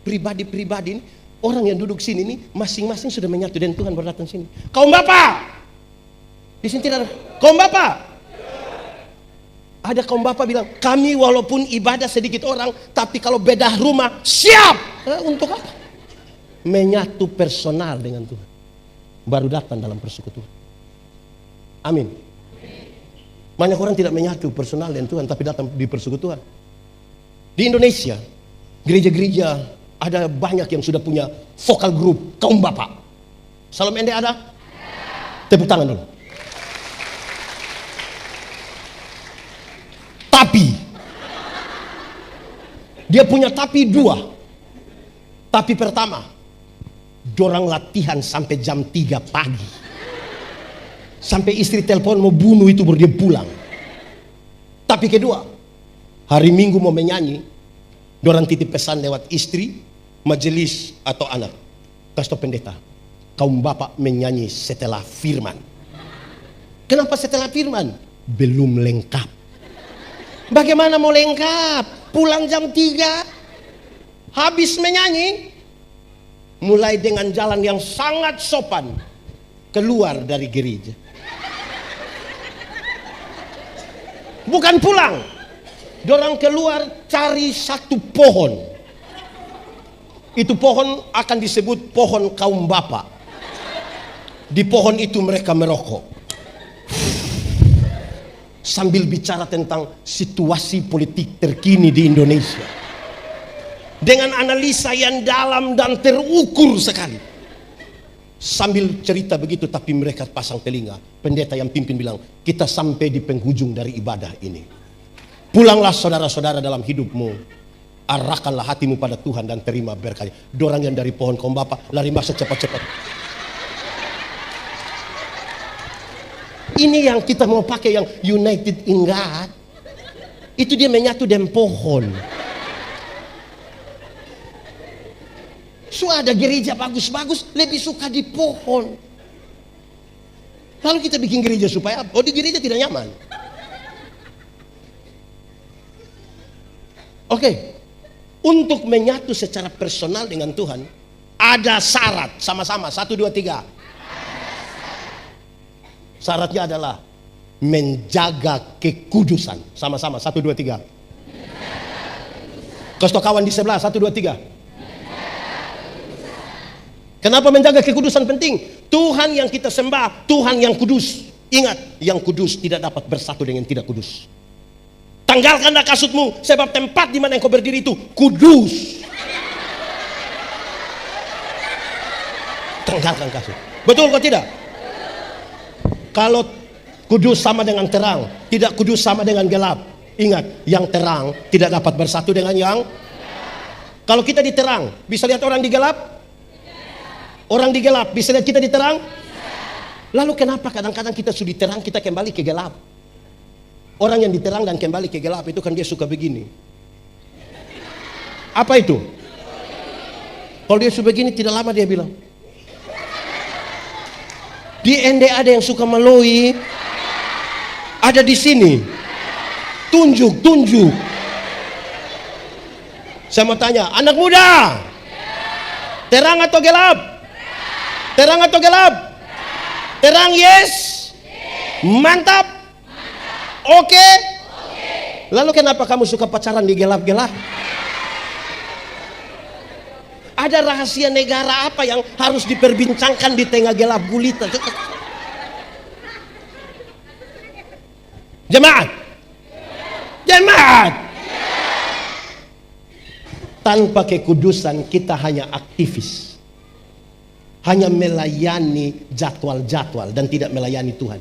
Pribadi-pribadi ini, orang yang duduk sini ini masing-masing sudah menyatu dengan Tuhan baru datang sini. Kaum bapak, di sini tidak ada kaum bapak. Ada kaum bapak bilang, kami walaupun ibadah sedikit orang, tapi kalau bedah rumah siap. Untuk apa? Menyatu personal dengan Tuhan, baru datang dalam persekutuan. Amin. Banyak orang tidak menyatu personal dengan Tuhan, tapi datang di persekutuan. Di Indonesia, gereja-gereja ada banyak yang sudah punya vokal group kaum bapak. Salam ende ada? Tepuk tangan dulu. Tapi dia punya tapi dua. Tapi pertama, dorang latihan sampai jam 3 pagi. Sampai istri telepon mau bunuh itu baru dia pulang. Tapi kedua, hari Minggu mau menyanyi, dorang titip pesan lewat istri, majelis atau anak. Kasih pendeta, kaum bapak menyanyi setelah firman. Kenapa setelah firman? Belum lengkap. Bagaimana mau lengkap? Pulang jam 3, habis menyanyi, mulai dengan jalan yang sangat sopan keluar dari gereja. Bukan pulang, dorang keluar cari satu pohon. Itu pohon akan disebut pohon kaum bapak. Di pohon itu mereka merokok, sambil bicara tentang situasi politik terkini di Indonesia, dengan analisa yang dalam dan terukur sekali. Sambil cerita begitu, tapi mereka pasang telinga. Pendeta yang pimpin bilang, kita sampai di penghujung dari ibadah ini. Pulanglah saudara-saudara dalam hidupmu, arahkanlah hatimu pada Tuhan dan terima berkatnya. Dorang yang dari pohon kaum bapak lari masuk cepat-cepat. Ini yang kita mau pakai, yang United in God. Itu dia menyatu dengan pohon. So ada gereja bagus-bagus, lebih suka di pohon. Lalu kita bikin gereja supaya apa? Oh, di gereja tidak nyaman. Oke. Untuk menyatu secara personal dengan Tuhan, ada syarat. Sama-sama, 1, 2, 3. Syaratnya adalah menjaga kekudusan. Sama-sama, 1, 2, 3. Kasih tau kawan di sebelah, 1, 2, 3. Kenapa menjaga kekudusan penting? Tuhan yang kita sembah, Tuhan yang kudus. Ingat, yang kudus tidak dapat bersatu dengan tidak kudus. Tanggalkanlah kasutmu, sebab tempat di mana engkau berdiri itu kudus. Tanggalkan kasut. Betul kok tidak? Kalau kudus sama dengan terang, tidak kudus sama dengan gelap. Ingat, yang terang tidak dapat bersatu dengan yang. Kalau kita di terang, bisa lihat orang di gelap? Orang di gelap bisa lihat kita di terang? Lalu kenapa kadang-kadang kita sudah di terang kita kembali ke gelap? Orang yang di terang dan kembali ke gelap itu kan dia suka begini. Apa itu? Kalau dia suka begini tidak lama dia bilang. Di ND ada yang suka meloi. Ada di sini. Tunjuk. Saya mau tanya, anak muda, terang atau gelap? Terang atau gelap? Terang, yes. Mantap. Oke. Lalu kenapa kamu suka pacaran di gelap-gelap? Ada rahasia negara apa yang harus diperbincangkan di tengah gelap gulita? Jemaat. Tanpa kekudusan kita hanya aktivis. Hanya melayani jadwal-jadwal dan tidak melayani Tuhan.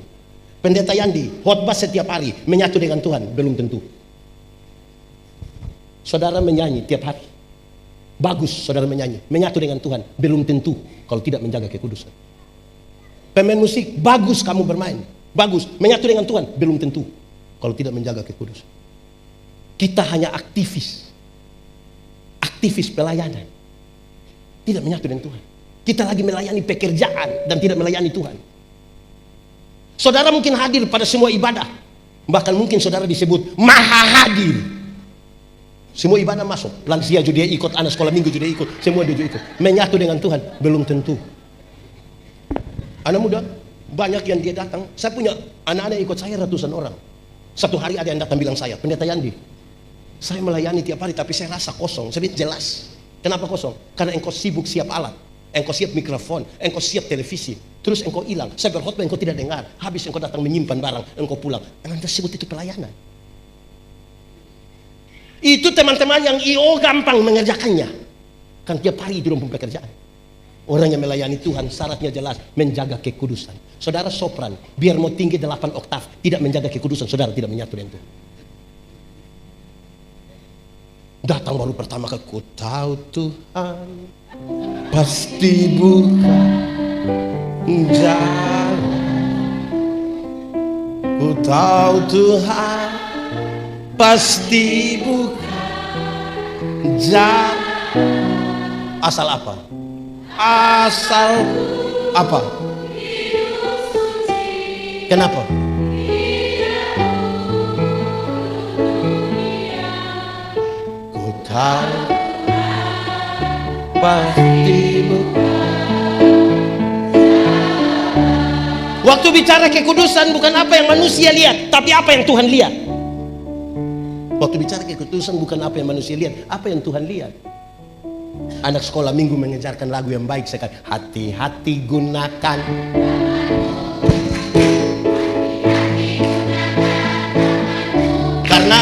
Pendeta Yandi khotbah setiap hari, menyatu dengan Tuhan belum tentu. Saudara menyanyi tiap hari, Bagus saudara menyanyi, menyatu dengan Tuhan, belum tentu kalau tidak menjaga kekudusan. Pemain musik, bagus kamu bermain, bagus, menyatu dengan Tuhan, belum tentu kalau tidak menjaga kekudusan. Kita hanya aktivis pelayanan, tidak menyatu dengan Tuhan. Kita lagi melayani pekerjaan dan tidak melayani Tuhan. Saudara mungkin hadir pada semua ibadah, bahkan mungkin saudara disebut maha hadir. Semua ibadah masuk, lansia juga dia ikut, anak sekolah minggu juga dia ikut, semua dia juga ikut. Menyatu dengan Tuhan, belum tentu. Anak muda, banyak yang dia datang. Saya punya anak-anak ikut saya ratusan orang. Satu hari ada yang datang bilang saya, Pendeta Yandi, saya melayani tiap hari tapi saya rasa kosong. Saya bilang jelas. Kenapa kosong? Karena engkau sibuk siap alat, engkau siap mikrofon, engkau siap televisi. Terus engkau hilang. Saya berkhotbah engkau tidak dengar. Habis engkau datang menyimpan barang, engkau pulang. Anda sebut itu pelayanan. Itu teman-teman yang gampang mengerjakannya. Kan tiap hari di rumpun pekerjaan. Orang yang melayani Tuhan syaratnya jelas, menjaga kekudusan. Saudara sopran, biar mau tinggi 8 oktav, tidak menjaga kekudusan, saudara tidak menyatu dengan Tuhan. Datang baru pertama ke ku tahu Tuhan pasti buka jalan. Ku tahu Tuhan pasti buka jalan. Asal apa? Asal apa? Kenapa? Ku tahu pasti buka. Waktu bicara kekudusan bukan apa yang manusia lihat, tapi apa yang Tuhan lihat. Waktu bicara kekudusan bukan apa yang manusia lihat, apa yang Tuhan lihat. Anak sekolah minggu mengejarkan lagu yang baik sekali. Hati-hati gunakan. Karena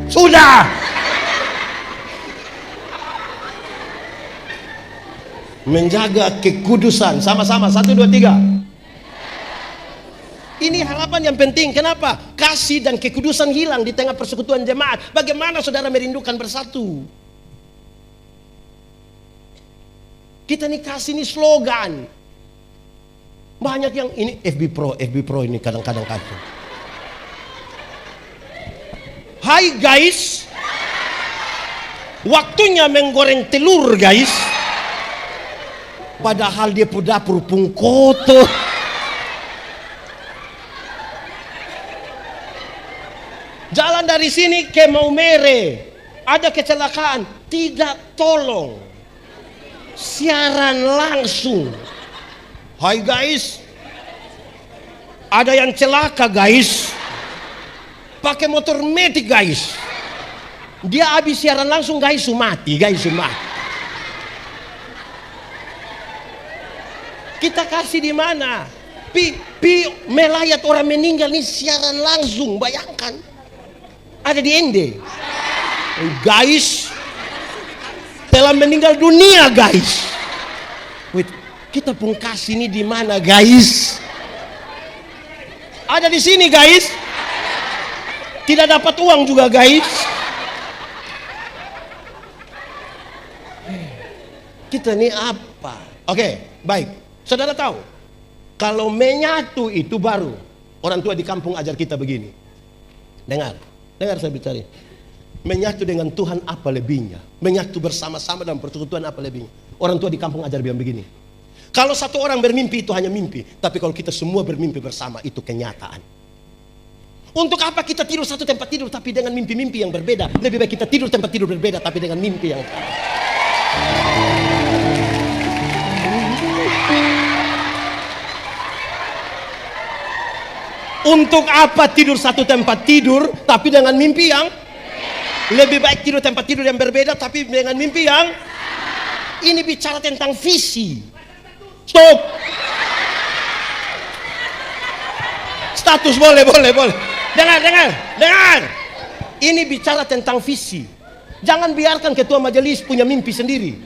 sudah. Menjaga kekudusan. Sama-sama, 1, 2, 3. Ini harapan yang penting. Kenapa? Kasih dan kekudusan hilang di tengah persekutuan jemaat. Bagaimana saudara merindukan bersatu? Kita nih kasih nih slogan. Banyak yang ini FB Pro ini kadang-kadang kacau. Hai guys, waktunya menggoreng telur guys. Padahal dia dapur pun kotor. Jalan dari sini ke Maumere, ada kecelakaan, tidak tolong, siaran langsung. Hai guys, ada yang celaka guys, pakai motor metik guys, dia habis siaran langsung guys, mati guys, mati. Kita kasih di mana? Melayat orang meninggal nih siaran langsung, bayangkan. Ada di Ende. Guys, telah meninggal dunia guys. Wait, kita pun kasih ini di mana guys? Ada di sini guys. Tidak dapat uang juga guys. Kita ini apa? Oke, baik. Saudara tahu, kalau menyatu itu baru orang tua di kampung ajar kita begini. Dengar saya bicara. Menyatu dengan Tuhan apa lebihnya? Menyatu bersama-sama dalam persekutuan apa lebihnya? Orang tua di kampung ajar bilang begini. Kalau satu orang bermimpi itu hanya mimpi, tapi kalau kita semua bermimpi bersama itu kenyataan. Untuk apa kita tidur satu tempat tidur tapi dengan mimpi-mimpi yang berbeda? Lebih baik kita tidur tempat tidur berbeda tapi dengan mimpi yang sama. Untuk apa tidur satu tempat tidur tapi dengan mimpi yang lebih baik tidur tempat tidur yang berbeda tapi dengan mimpi yang ini bicara tentang visi. Stop. Status boleh. Dengar. Ini bicara tentang visi. Jangan biarkan ketua majelis punya mimpi sendiri.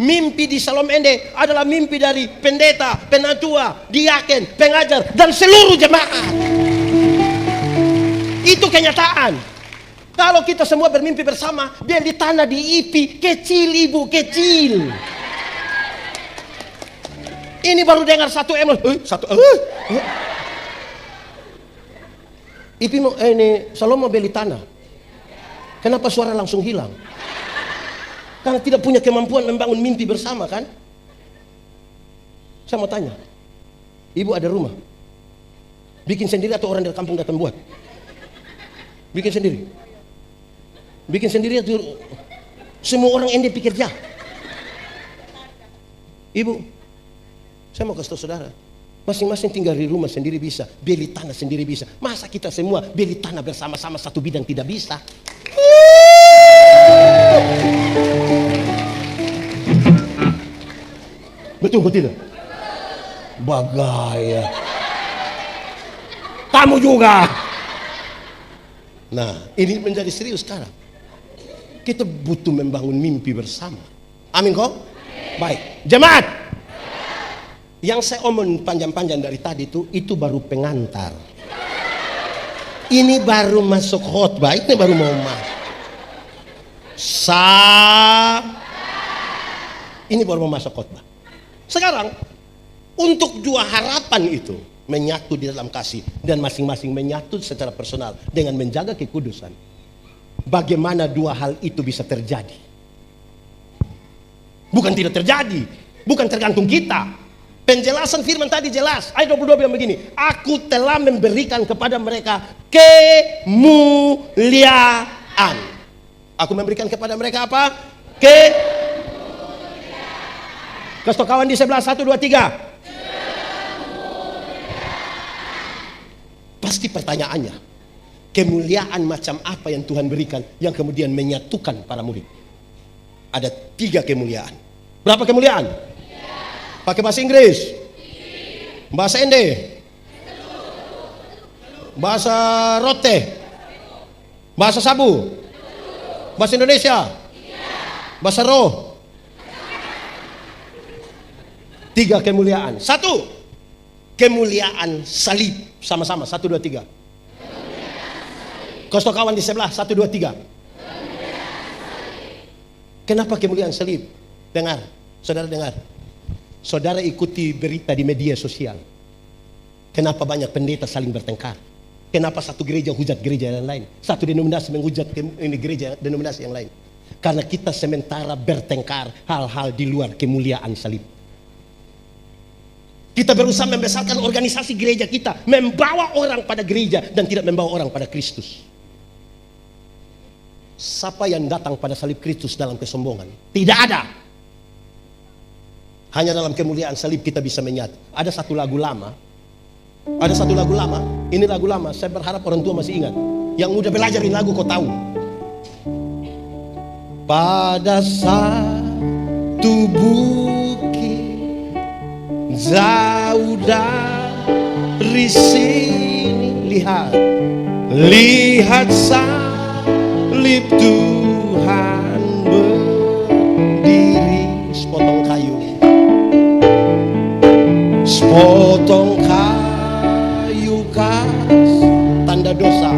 Mimpi di Salom Ende adalah mimpi dari pendeta, penatua, diaken, pengajar, dan seluruh jemaat. Itu kenyataan. Kalau kita semua bermimpi bersama, beli tanah di IP, kecil ibu, kecil. Ini baru dengar 1 M. IP mau ini Salom mau beli tanah. Kenapa suara langsung hilang? Karena tidak punya kemampuan membangun mimpi bersama kan? Saya mau tanya, ibu ada rumah? Bikin sendiri atau orang dari kampung datang buat? Bikin sendiri. Bikin sendiri atau semua orang ende pikir jah? Ibu, saya mau kasih tahu saudara, masing-masing tinggal di rumah sendiri bisa, beli tanah sendiri bisa. Masa kita semua beli tanah bersama-sama satu bidang tidak bisa? Betul atau tidak? Bagaya. Kamu juga. Nah, ini menjadi serius sekarang. Kita butuh membangun mimpi bersama. Amin kok? Baik, jemaat. Yang saya omong panjang-panjang dari tadi itu baru pengantar. Ini baru masuk khotbah, ini baru mau masuk. Ini baru mau masuk khotbah. Sekarang untuk 2 harapan itu menyatu di dalam kasih dan masing-masing menyatu secara personal dengan menjaga kekudusan. Bagaimana 2 hal itu bisa terjadi? Bukan tidak terjadi, bukan tergantung kita. Penjelasan firman tadi jelas. Ayat 22 bilang begini, aku telah memberikan kepada mereka kemuliaan. Aku memberikan kepada mereka apa? Kasih kawan di sebelah 1, 2, 3. Pasti pertanyaannya, kemuliaan macam apa yang Tuhan berikan yang kemudian menyatukan para murid? Ada 3 kemuliaan. Berapa kemuliaan? Pakai bahasa Inggris, bahasa Ende, bahasa Rote, bahasa Sabu, bahasa Indonesia, bahasa Roh. 3 kemuliaan. 1, kemuliaan salib. Sama-sama, 1, 2, 3. Kosto kawan di sebelah, 1, 2, 3. Kenapa kemuliaan salib? Dengar, saudara dengar. Saudara ikuti berita di media sosial. Kenapa banyak pendeta saling bertengkar? Kenapa satu gereja hujat gereja yang lain? Satu denominasi menghujat ini gereja denominasi yang lain. Karena kita sementara bertengkar hal-hal di luar kemuliaan salib. Kita berusaha membesarkan organisasi gereja kita, membawa orang pada gereja dan tidak membawa orang pada Kristus. Siapa yang datang pada salib Kristus dalam kesombongan? Tidak ada. Hanya dalam kemuliaan salib kita bisa menyatu. Ada satu lagu lama. Ini lagu lama. Saya berharap orang tua masih ingat. Yang udah belajar ini lagu kau tahu. Pada satu bukit jauh dari sini, lihat salib Tuhan berdiri. Sepotong kayu, sepotong kayu kas tanda dosa.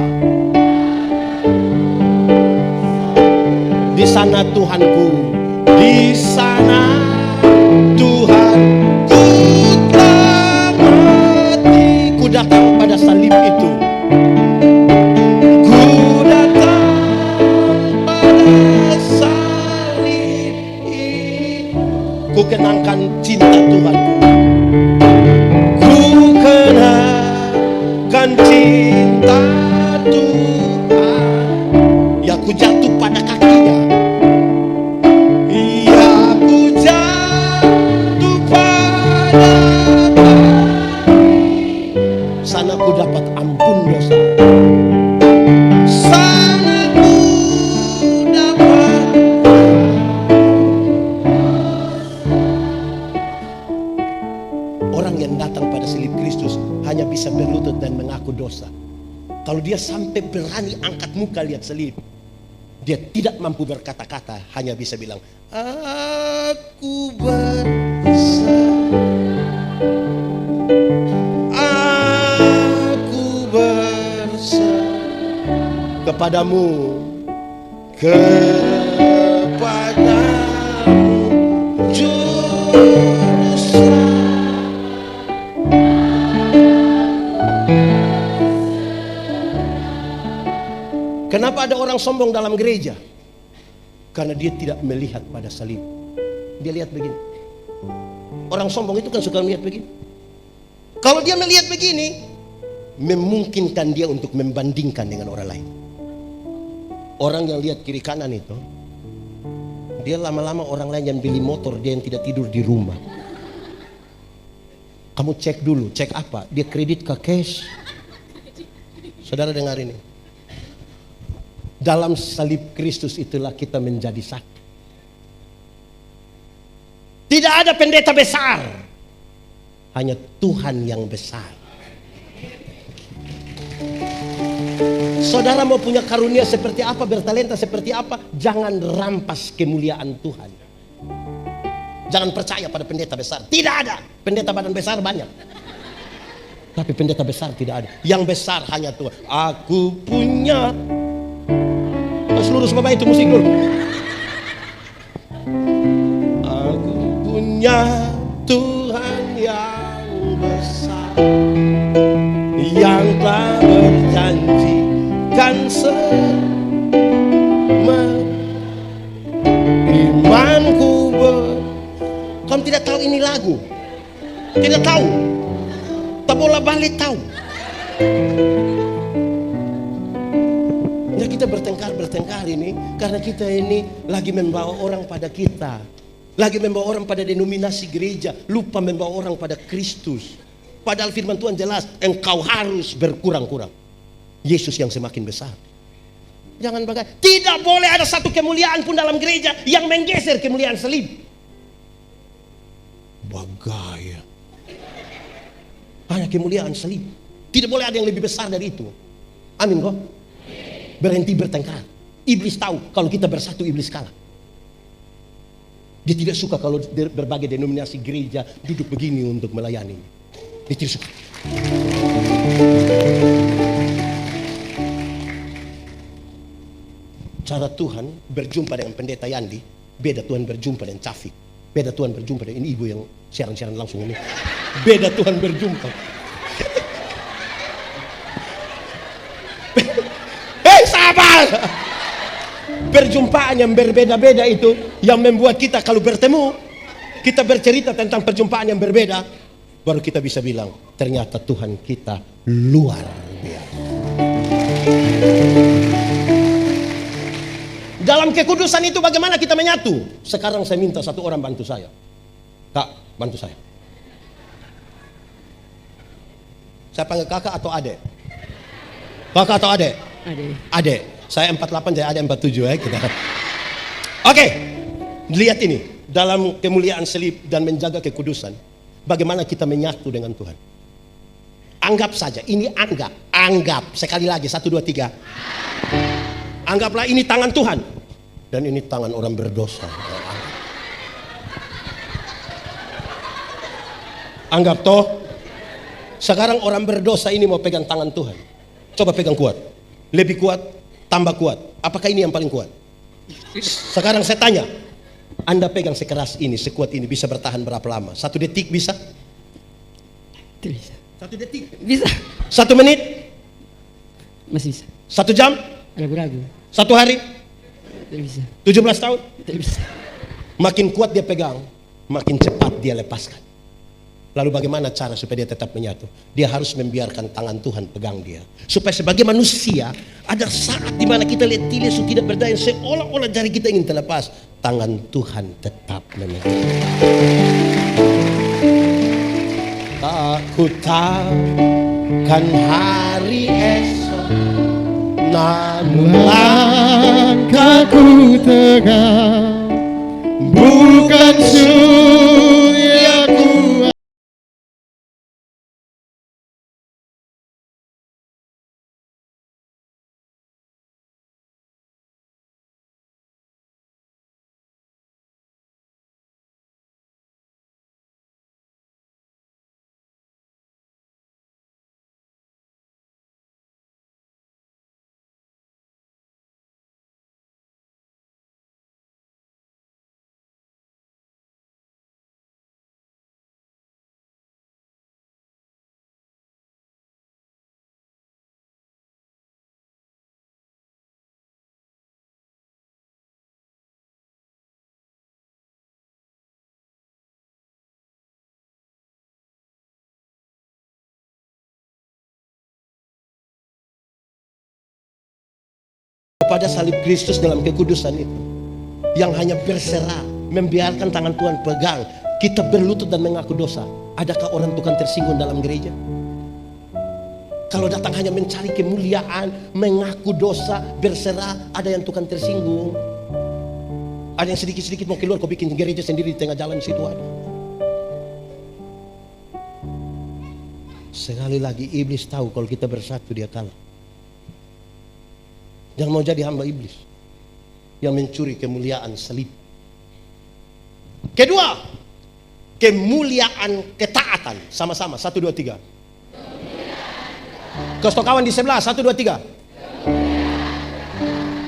Di sana Tuhanku, di sana Tuhanku telah mati. Ku datang pada salib itu. Ku datang pada salib itu. Ku kenangkan cinta Tuhanku. Ku kenangkan cinta Tuhan. Ya ku jatuh pada kakinya. Ya ku jatuh pada sana ku dapat ampun dosa. Sana ku dapat. Orang yang datang pada salib Kristus hanya bisa berlutut dan mengaku dosa. Kalau dia sampai berani angkat muka lihat salib, Dia tidak mampu berkata-kata, hanya bisa bilang, aku berserah, aku berserah kepadamu, kepadamu juru selamat. Kenapa ada orang sombong dalam gereja? Karena dia tidak melihat pada salib. Dia lihat begini. Orang sombong itu kan suka melihat begini. Kalau dia melihat begini, memungkinkan dia untuk membandingkan dengan orang lain. Orang yang lihat kiri kanan itu, dia lama-lama orang lain yang beli motor, dia yang tidak tidur di rumah. Kamu cek dulu, cek apa? Dia kredit ke cash. Saudara dengar ini. Dalam salib Kristus itulah kita menjadi satu. Tidak ada pendeta besar, hanya Tuhan yang besar. Saudara mau punya karunia seperti apa, bertalenta seperti apa, jangan rampas kemuliaan Tuhan. Jangan percaya pada pendeta besar. Tidak ada. Pendeta badan besar banyak, tapi pendeta besar tidak ada. Yang besar hanya Tuhan. Aku punya. Seluruh bapak itu musik dulu. Aku punya Tuhan yang besar, yang telah berjanjikan imanku Kamu tidak tahu ini lagu? Tidak tahu? Tak bola balik tahu? Ya kita bertengkar ini karena kita ini lagi membawa orang pada kita, lagi membawa orang pada denominasi gereja, lupa membawa orang pada Kristus. Padahal firman Tuhan jelas, engkau harus berkurang-kurang, Yesus yang semakin besar. Jangan bagaimana, tidak boleh ada satu kemuliaan pun dalam gereja yang menggeser kemuliaan salib. Bagaya, hanya kemuliaan salib, tidak boleh ada yang lebih besar dari itu. Amin kok. Berhenti bertengkar. Iblis tahu kalau kita bersatu, iblis kalah. Dia tidak suka kalau berbagai denominasi gereja duduk begini untuk melayani. Dia tidak suka. Cara Tuhan berjumpa dengan pendeta Yandi beda Tuhan berjumpa dengan Cafik, beda Tuhan berjumpa dengan ini ibu yang siaran-siaran langsung ini, beda Tuhan berjumpa. Sabar. Perjumpaan yang berbeda-beda itu yang membuat kita kalau bertemu, kita bercerita tentang perjumpaan yang berbeda, baru kita bisa bilang ternyata Tuhan kita luar biasa. Dalam kekudusan itu bagaimana kita menyatu? Sekarang saya minta satu orang bantu saya. Kak, bantu saya. Saya panggil kakak atau adek? Kakak atau adek? Adek. Saya 48, jadi adek 47 ya kita. Oke. Lihat ini, dalam kemuliaan salib dan menjaga kekudusan, bagaimana kita menyatu dengan Tuhan. Anggap saja, ini anggap sekali lagi 1 2 3. Anggaplah ini tangan Tuhan dan ini tangan orang berdosa. Anggap toh, sekarang orang berdosa ini mau pegang tangan Tuhan. Coba pegang kuat, lebih kuat, tambah kuat. Apakah ini yang paling kuat? Sekarang saya tanya, Anda pegang sekeras ini, sekuat ini, bisa bertahan berapa lama? 1 detik bisa? Tidak bisa. 1 detik? Bisa. 1 menit? Masih bisa. 1 jam? Ragu-ragu. 1 hari? Tidak bisa. 17 tahun? Tidak bisa. Makin kuat dia pegang, makin cepat dia lepaskan. Lalu bagaimana cara supaya dia tetap menyatu? Dia harus membiarkan tangan Tuhan pegang dia. Supaya sebagai manusia, ada saat dimana kita lihat Yesus tidak berdaya, seolah-olah jari kita ingin terlepas. Tangan Tuhan tetap memegang. Aku tahu kan hari esok, namun langkahku tegak, bukan suryaku pada salib Kristus dalam kekudusan itu, yang hanya berserah, membiarkan tangan Tuhan pegang, kita berlutut dan mengaku dosa. Adakah orang Tuhan tersinggung dalam gereja? Kalau datang hanya mencari kemuliaan, mengaku dosa, berserah, ada yang Tuhan tersinggung? Ada yang sedikit-sedikit mau keluar, kau bikin gereja sendiri di tengah jalan situ ada. Sekali lagi iblis tahu kalau kita bersatu dia kalah. Jangan mau jadi hamba iblis yang mencuri kemuliaan salib. Kedua, kemuliaan ketaatan. Sama-sama, 1, 2, 3. Kasih kawan di sebelah, 1, 2, 3.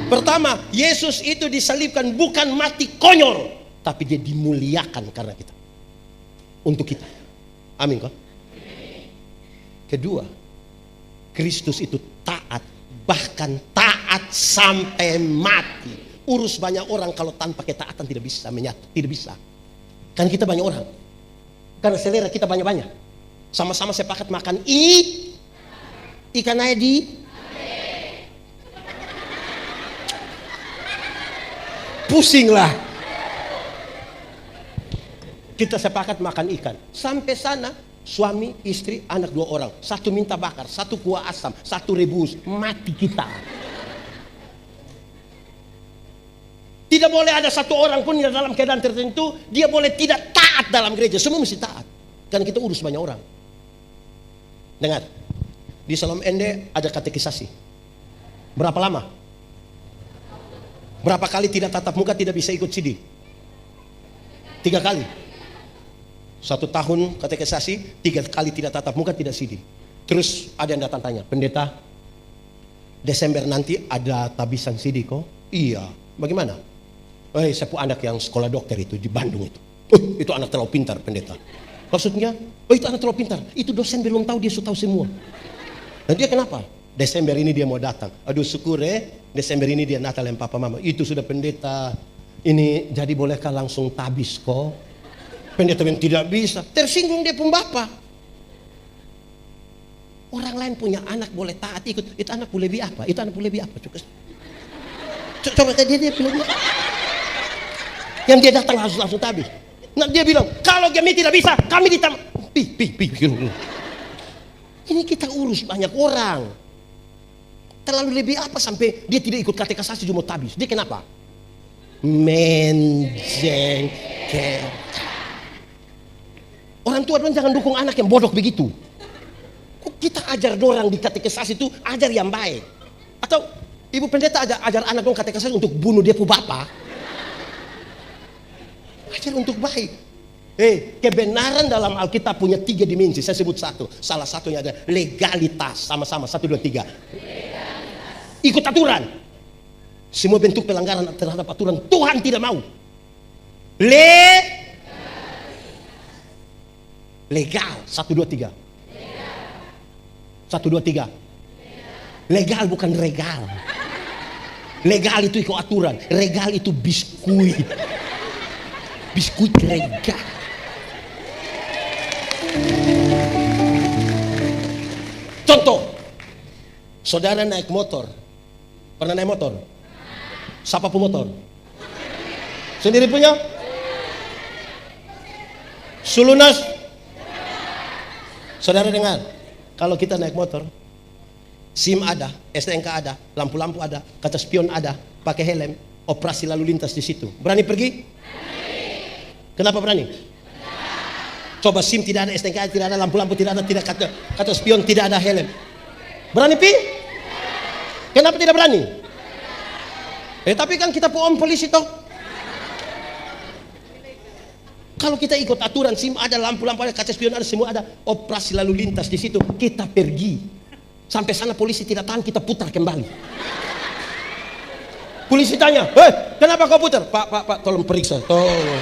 Pertama, Yesus itu disalibkan bukan mati konyol, tapi dia dimuliakan karena kita. Untuk kita. Amin kok. Kedua, Kristus itu taat, bahkan taat sampai mati. Urus banyak orang kalau tanpa ketaatan tidak bisa menyatu, tidak bisa. Kan kita banyak orang, karena selera kita banyak-banyak. Sama-sama sepakat makan ikan aja di pusing lah. Kita sepakat makan ikan. Sampai sana suami, istri, anak 2 orang. 1 minta bakar, 1 kuah asam, 1 rebus. Mati kita. Tidak boleh ada 1 orang pun yang dalam keadaan tertentu dia boleh tidak taat dalam gereja. Semua mesti taat. Karena kita urus banyak orang. Dengar. Di Salom Ende ada katekisasi. Berapa lama? Berapa kali tidak tatap muka tidak bisa ikut CD? 3 kali. 1 tahun katekisasi, 3 kali tidak tatap muka tidak CD. Terus ada yang datang tanya, pendeta, Desember nanti ada tabisan CD kok? Iya. Bagaimana? Saya punya anak yang sekolah dokter itu di Bandung itu. Itu anak terlalu pintar pendeta. Maksudnya, itu anak terlalu pintar. Itu dosen belum tahu, dia sudah tahu semua. Dan dia kenapa? Desember ini dia mau datang. Aduh syukur Desember ini dia Natal yang papa mama. Itu sudah pendeta. Ini jadi bolehkah langsung tabis kok? Pendeta yang tidak bisa. Tersinggung dia pun bapak. Orang lain punya anak boleh taat ikut. Itu anak boleh lebih apa? Itu anak boleh lebih apa? Coba dia bilang. Yang dia datang harus langsung tabis. Nah dia bilang, kalau kami tidak bisa, kami ditambah. Ini kita urus banyak orang. Terlalu lebih apa sampai dia tidak ikut katekisasi cuma tabis. Dia kenapa? Menjengkelkan. Orang tua jangan dukung anak yang bodoh begitu. Kok kita ajar orang di katekisasi itu ajar yang baik? Atau ibu pendeta ajar anak dong katekisasi untuk bunuh dia pu bapak? Ajar untuk baik. Kebenaran dalam Alkitab punya 3 dimensi. Saya sebut 1. Salah satunya ada legalitas. Sama-sama 1, 2, 3. Ikut aturan. Semua bentuk pelanggaran terhadap aturan Tuhan tidak mau. Legal. 1, 2, 3. 1, 2, 3. Legal bukan regal. Legal itu ikut aturan. Regal itu biskuit. Biskuit regal. Contoh, saudara naik motor. Pernah naik motor? Siapa pun motor? Sendiri punya? Sulunas? Saudara dengar, kalau kita naik motor, SIM ada, STNK ada, lampu-lampu ada, kaca spion ada, pakai helm, operasi lalu lintas di situ. Berani pergi? Kenapa berani? Coba SIM tidak ada, STNK tidak ada, lampu-lampu tidak ada, tidak kaca spion, tidak ada helm. Berani pi? Kenapa tidak berani? Tapi kan kita om polisi toh. Kalau kita ikut aturan, SIM ada, lampu-lampu ada, kaca spion ada, semua ada, operasi lalu lintas di situ, kita pergi. Sampai sana polisi tidak tahan, kita putar kembali. Polisi tanya, kenapa kau putar? Pak, tolong periksa, tolong.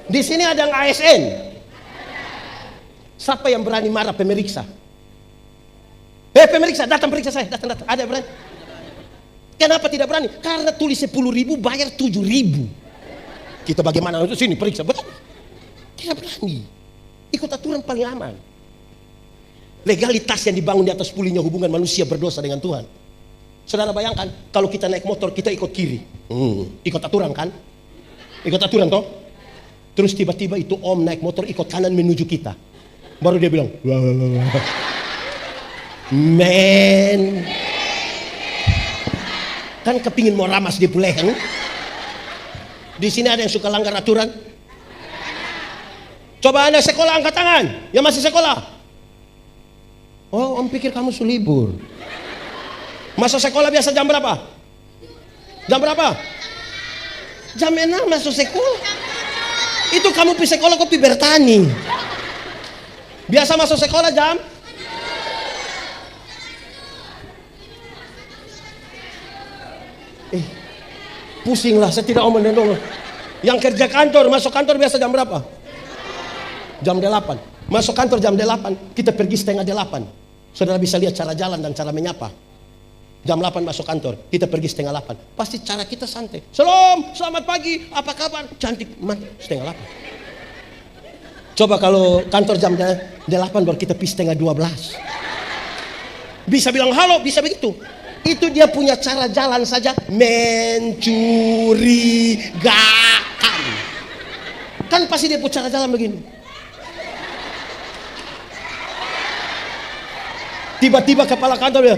Di sini ada yang ASN. Siapa yang berani marah pemeriksa? Pemeriksa, datang periksa saya, datang. Ada berani? Kenapa tidak berani? Karena tulis 10.000, bayar 7.000. Kita bagaimana? Sini periksa, berani? Tidak berani. Ikut aturan paling aman. Legalitas yang dibangun di atas pulihnya hubungan manusia berdosa dengan Tuhan. Saudara bayangkan, kalau kita naik motor, kita ikut kiri. Ikut aturan kan? Ikut aturan toh? Terus tiba-tiba itu om naik motor ikut kanan menuju kita. Baru dia bilang, wah, wah, wah, wah. Men. Kan kepingin mau ramas dia pulehan. Di sini ada yang suka langgar aturan? Coba Anda sekolah angkat tangan. Yang masih sekolah. Oh, om pikir kamu sulibur. Masuk sekolah biasa jam berapa? Jam berapa? Jam 6 masuk sekolah. Itu kamu pergi sekolah kopi bertani. Biasa masuk sekolah jam? Pusinglah, saya tidak mau mendengar. Yang kerja kantor, masuk kantor biasa jam berapa? Jam 8. Masuk kantor jam 8, kita pergi setengah 8. Saudara bisa lihat cara jalan dan cara menyapa. Jam 8 masuk kantor, kita pergi setengah 8. Pasti cara kita santai. Salam, selamat pagi, apa kabar? Cantik, setengah 8. Coba kalau kantor jam 8 baru kita pergi setengah 12. Bisa bilang halo, bisa begitu. Itu dia punya cara jalan saja mencurigakan. Kan pasti dia punya cara jalan begini. Tiba-tiba kepala kantor dia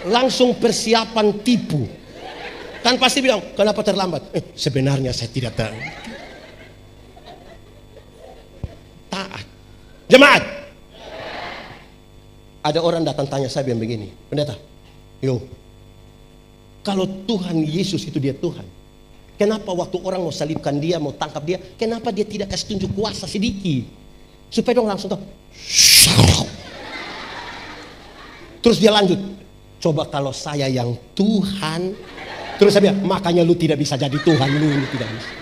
langsung persiapan tipu. Kan pasti bilang, kenapa terlambat? Sebenarnya saya tidak tahu. Taat. Jemaat. Ada orang datang tanya saya bilang begini, pendeta, kalau Tuhan Yesus itu dia Tuhan, kenapa waktu orang mau salibkan dia, mau tangkap dia, kenapa dia tidak kasih tunjuk kuasa sedikit? Supaya dong langsung tahu. Terus dia lanjut, coba kalau saya yang Tuhan. Terus saya bilang, makanya lu tidak bisa jadi Tuhan, lu tidak bisa.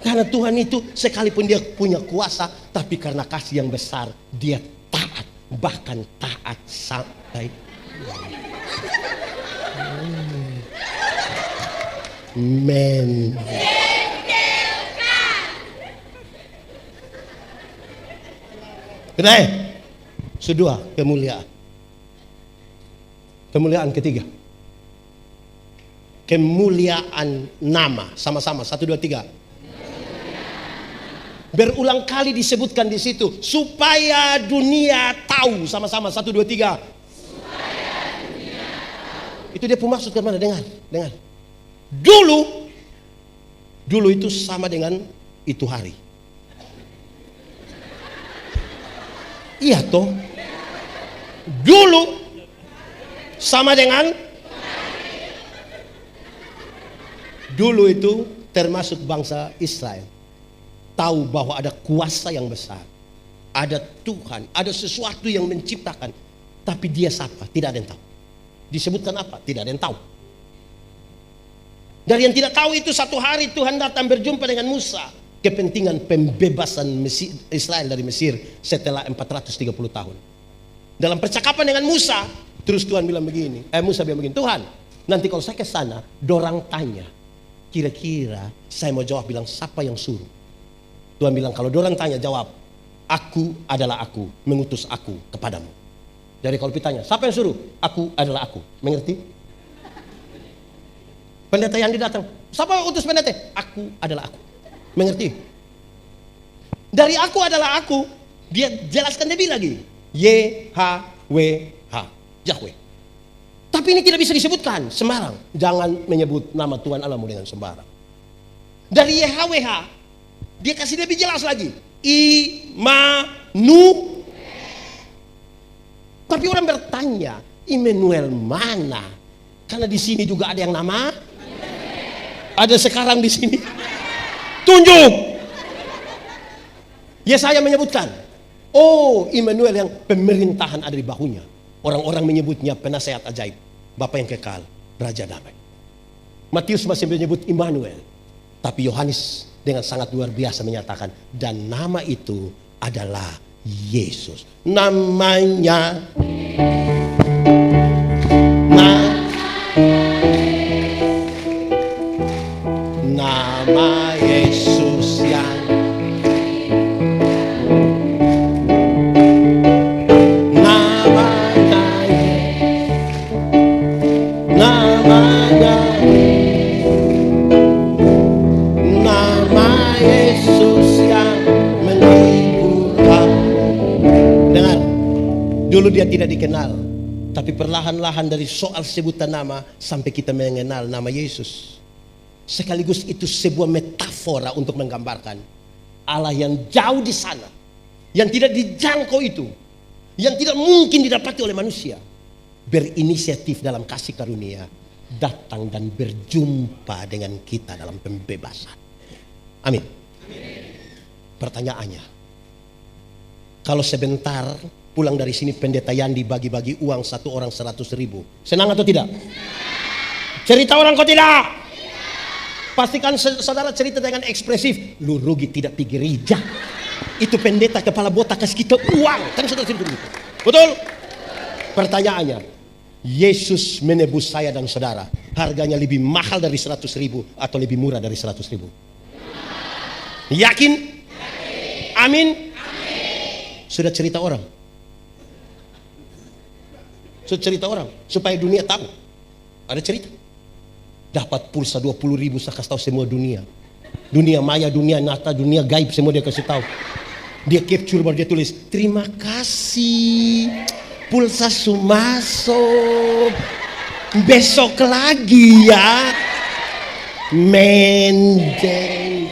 Karena Tuhan itu sekalipun dia punya kuasa, tapi karena kasih yang besar, dia taat, bahkan taat sampai men. Kedai, kedua, kemuliaan. Kemuliaan ketiga. Kemuliaan nama, sama-sama 1 2 3. Berulang kali disebutkan di situ supaya dunia tahu, sama-sama 1 2 3. Supaya dunia tahu. Itu dia pemaksud ke mana? Dengar. Dulu itu sama dengan itu hari. Iya toh. Dulu sama dengan dulu itu termasuk bangsa Israel. Tahu bahwa ada kuasa yang besar. Ada Tuhan, ada sesuatu yang menciptakan. Tapi dia siapa? Tidak ada yang tahu. Disebutkan apa? Tidak ada yang tahu. Dari yang tidak tahu itu satu hari Tuhan datang berjumpa dengan Musa. Kepentingan pembebasan Israel dari Mesir setelah 430 tahun. Dalam percakapan dengan Musa, terus Tuhan bilang begini, Musa bilang begini, Tuhan, nanti kalau saya ke sana, dorang tanya, kira-kira saya mau jawab bilang siapa yang suruh? Tuhan bilang kalau dorang tanya jawab, aku adalah aku, mengutus aku kepadamu. Jadi kalau ditanya, siapa yang suruh? Aku adalah aku. Mengerti? Pendeta yang datang, siapa yang utus pendeta? Aku adalah aku. Mengerti? Dari aku adalah aku, dia jelaskan lebih lagi. YHWH, Yahweh. Tapi ini tidak bisa disebutkan sembarang. Jangan menyebut nama Tuhan Allahmu dengan sembarang. Dari YHWH, dia kasih lebih jelas lagi. Imanu. Tapi orang bertanya, Immanuel mana? Karena di sini juga ada yang nama. Ada sekarang di sini. Tunjuk. Yesaya menyebutkan, oh Immanuel yang pemerintahan ada di bahunya. Orang-orang menyebutnya penasehat ajaib, Bapa yang kekal, Raja damai. Matius masih menyebut Immanuel, tapi Yohanes dengan sangat luar biasa menyatakan, dan nama itu adalah Yesus. Namanya nama Yesus yang namanya, nama Yesus yang menghiburkan. Dengar, dulu dia tidak dikenal, tapi perlahan-lahan dari soal sebutan nama sampai kita mengenal nama Yesus. Sekaligus itu sebuah metafora untuk menggambarkan Allah yang jauh di sana, yang tidak dijangkau itu, yang tidak mungkin didapati oleh manusia, berinisiatif dalam kasih karunia, datang dan berjumpa dengan kita dalam pembebasan. Amin. Pertanyaannya, kalau sebentar pulang dari sini pendeta Yandi bagi-bagi uang satu orang 100.000, senang atau tidak? Cerita orang kok tidak? Pastikan saudara cerita dengan ekspresif. Lu rugi tidak pergi gereja. Itu pendeta kepala botak kasih kita uang. Kan saudara cerita begitu. Betul? Pertanyaannya, Yesus menebus saya dan saudara, harganya lebih mahal dari 100.000 atau lebih murah dari 100.000? Yakin? Amin? Sudah cerita orang? Sudah cerita orang supaya dunia tahu. Ada cerita. Dapat pulsa 20.000, saya kasih tahu semua dunia. Dunia maya, dunia nyata, dunia gaib, semua dia kasih tahu. Dia capture baru dia tulis, terima kasih, pulsa masuk, besok lagi ya, menjeng.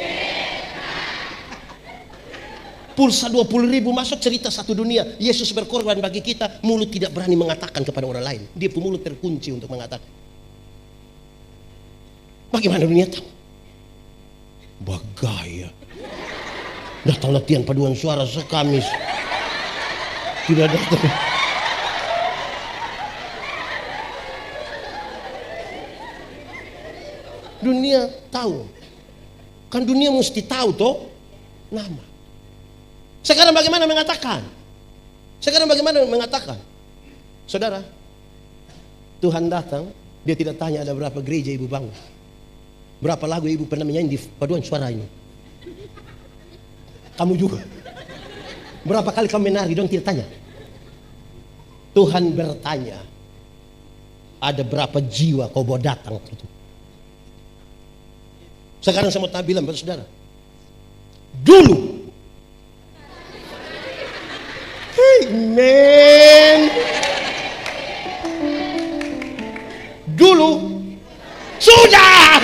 Pulsa 20.000 masuk, cerita satu dunia. Yesus berkorban bagi kita, mulut tidak berani mengatakan kepada orang lain. Dia pun mulut terkunci untuk mengatakan. Bagaimana dunia tahu? Bagaya. Datang latihan paduan suara sekamis. Tidak datang. Dunia tahu. Kan dunia mesti tahu toh nama. Sekarang bagaimana mengatakan? Saudara, Tuhan datang, dia tidak tanya ada berapa gereja ibu bangun, berapa lagu ibu pernah menyanyi di paduan suara ini. Kamu juga. Berapa kali kamu menari, dong tidak tanya. Tuhan bertanya, ada berapa jiwa kau bawa datang itu. Sekarang saya mau bilang pada saudara, dulu, amen, dulu sudah.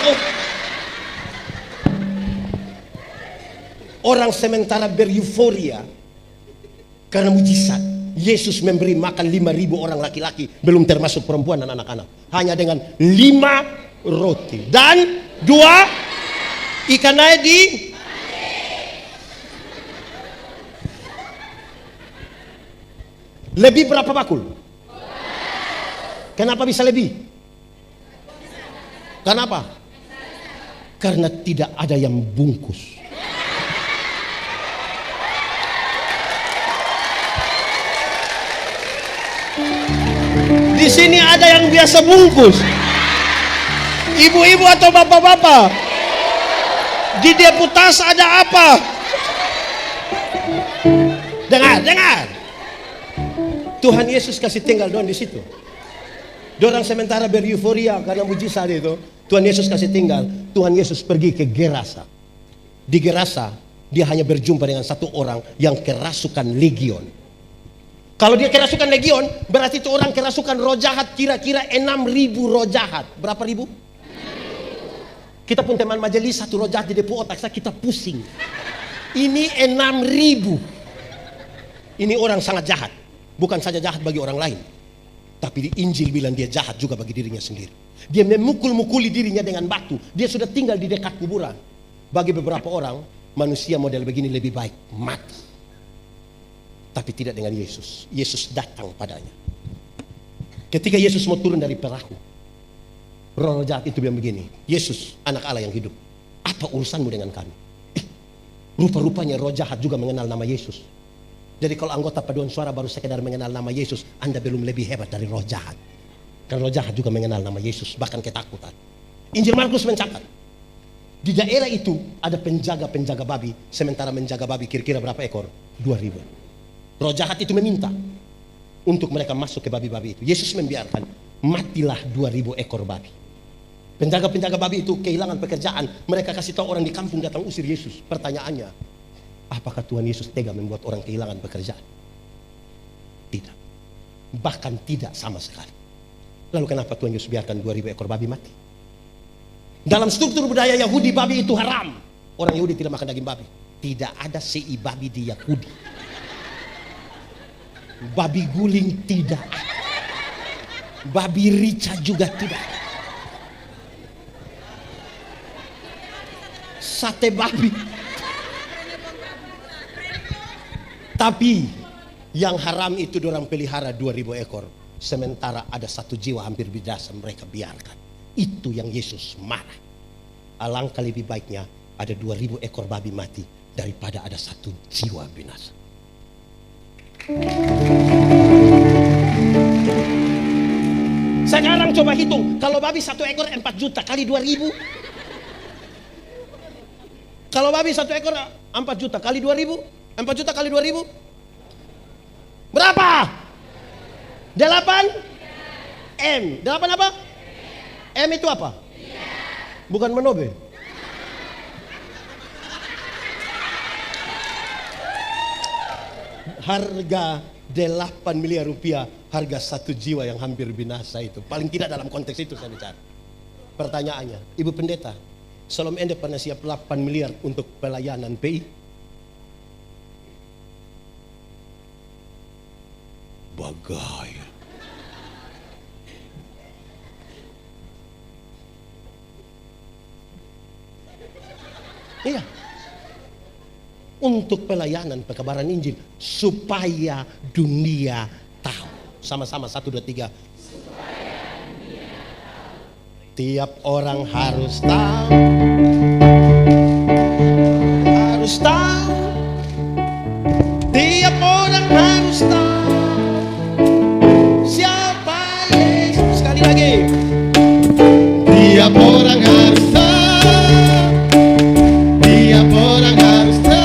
Orang sementara bereuforia karena mujizat. Yesus memberi makan 5.000 orang laki-laki, belum termasuk perempuan dan anak-anak, hanya dengan 5 roti dan 2 ikan air di. Lebih berapa bakul? Kenapa bisa lebih? Kenapa? Karena tidak ada yang bungkus. Di sini ada yang biasa bungkus. Ibu-ibu atau bapak-bapak? Di deputas ada apa? Dengar. Tuhan Yesus kasih tinggal doang di situ. Dorang sementara bereuforia karena mujizat itu. Tuhan Yesus kasih tinggal. Tuhan Yesus pergi ke Gerasa. Di Gerasa dia hanya berjumpa dengan satu orang yang kerasukan legion. Kalau dia kerasukan legion, berarti itu orang kerasukan roh jahat, kira-kira 6.000 roh jahat. Berapa ribu? Kita pun teman majelis, satu roh jahat di depo otak saya, kita pusing. Ini 6.000. Ini orang sangat jahat. Bukan saja jahat bagi orang lain, tapi di Injil bilang dia jahat juga bagi dirinya sendiri. Dia memukul-mukuli dirinya dengan batu. Dia sudah tinggal di dekat kuburan. Bagi beberapa orang, manusia model begini lebih baik mati. Tapi tidak dengan Yesus. Yesus datang padanya. Ketika Yesus mau turun dari perahu, roh jahat itu bilang begini, Yesus anak Allah yang hidup, apa urusanmu dengan kami? Rupa-rupanya roh jahat juga mengenal nama Yesus. Jadi kalau anggota paduan suara baru sekedar mengenal nama Yesus, Anda belum lebih hebat dari roh jahat. Karena roh jahat juga mengenal nama Yesus, bahkan ketakutan. Injil Markus mencatat, di daerah itu ada penjaga-penjaga babi, sementara menjaga babi kira-kira berapa ekor? 2.000. Roh jahat itu meminta untuk mereka masuk ke babi-babi itu. Yesus membiarkan, matilah 2.000 ekor babi. Penjaga-penjaga babi itu kehilangan pekerjaan. Mereka kasih tahu orang di kampung datang usir Yesus. Pertanyaannya, apakah Tuhan Yesus tega membuat orang kehilangan pekerjaan? Tidak. Bahkan tidak sama sekali. Lalu kenapa Tuhan Yesus biarkan 2000 ekor babi mati? Dalam struktur budaya Yahudi, babi itu haram. Orang Yahudi tidak makan daging babi. Tidak ada sei babi di Yahudi. Babi guling tidak ada. Babi rica juga tidak ada. Sate babi. Tapi yang haram itu dorang pelihara 2000 ekor. Sementara ada 1 jiwa hampir binasa mereka biarkan. Itu yang Yesus marah. Alangkah lebih baiknya ada 2000 ekor babi mati daripada ada 1 jiwa binasa. Sekarang coba hitung, kalau babi 1 ekor 4 juta kali 2000. Kalau babi 1 ekor 4 juta kali 2000, 4 juta kali 2000 berapa? 8 M. 8 apa? M itu apa? Bukan menobe. Harga 8 miliar rupiah, harga 1 jiwa yang hampir binasa itu. Paling tidak dalam konteks itu saya bicara. Pertanyaannya, Ibu Pendeta, Shalom Ende pernah siap 8 miliar untuk pelayanan PI? Bagai. Iya. Untuk pelayanan pekabaran Injil supaya dunia tahu. Sama-sama 1 2 3. Tiap orang harus tahu. Harus tahu. Tiap orang harus tahu. Siapa Yesus? Sekali lagi. Tiap orang harus tahu. Tiap orang harus tahu.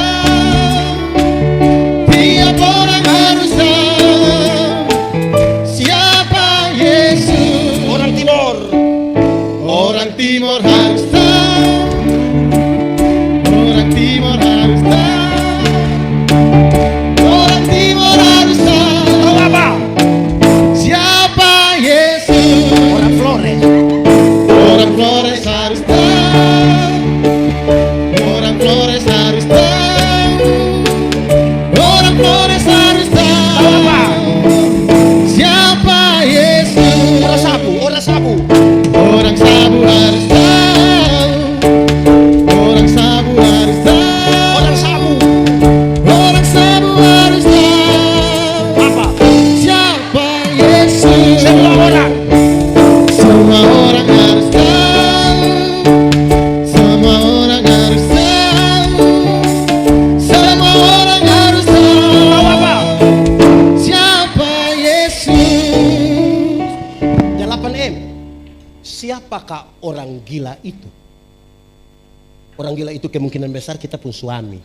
Tiap orang harus tahu. Siapa Yesus? Orang Timor. Orang Timor harus tahu. Orang Timor harus tahu. Orang Timor harus tahu. Tahu apa? Siapa Yesus? Orang Flores. Orang Flores harus tahu. Orang Flores harus tahu. Orang Flores harus tahu. Tahu apa? Siapa Yesus? Orang Sabu. Orang Sabu. Orang Sabu harus tahu. Orang Sabu harus tahu. Orang Sabu. Orang Sabu harus tahu. Apa? Siapa Yesus? Semua orang. Semua orang harus tahu. Semua orang harus tahu. Semua orang harus tahu. Tahu apa? Siapa Yesus? 8M. Siapakah orang gila itu? Orang gila itu kemungkinan besar kita pun suami.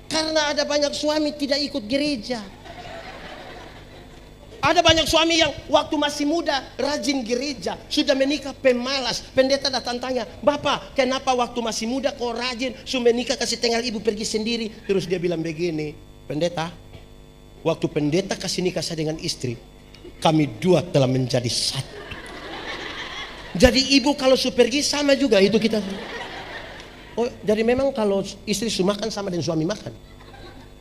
Karena ada banyak suami tidak ikut gereja. Ada banyak suami yang waktu masih muda rajin gereja, sudah menikah pemalas. Pendeta datang tanya, "Bapak, kenapa waktu masih muda kau rajin, sudah menikah kasih tinggal ibu pergi sendiri?" Terus dia bilang begini, "Pendeta, waktu pendeta kasih nikah saya dengan istri, kami dua telah menjadi satu. Jadi ibu kalau su pergi sama juga itu kita." Oh, jadi memang kalau istri su makan sama dengan suami makan.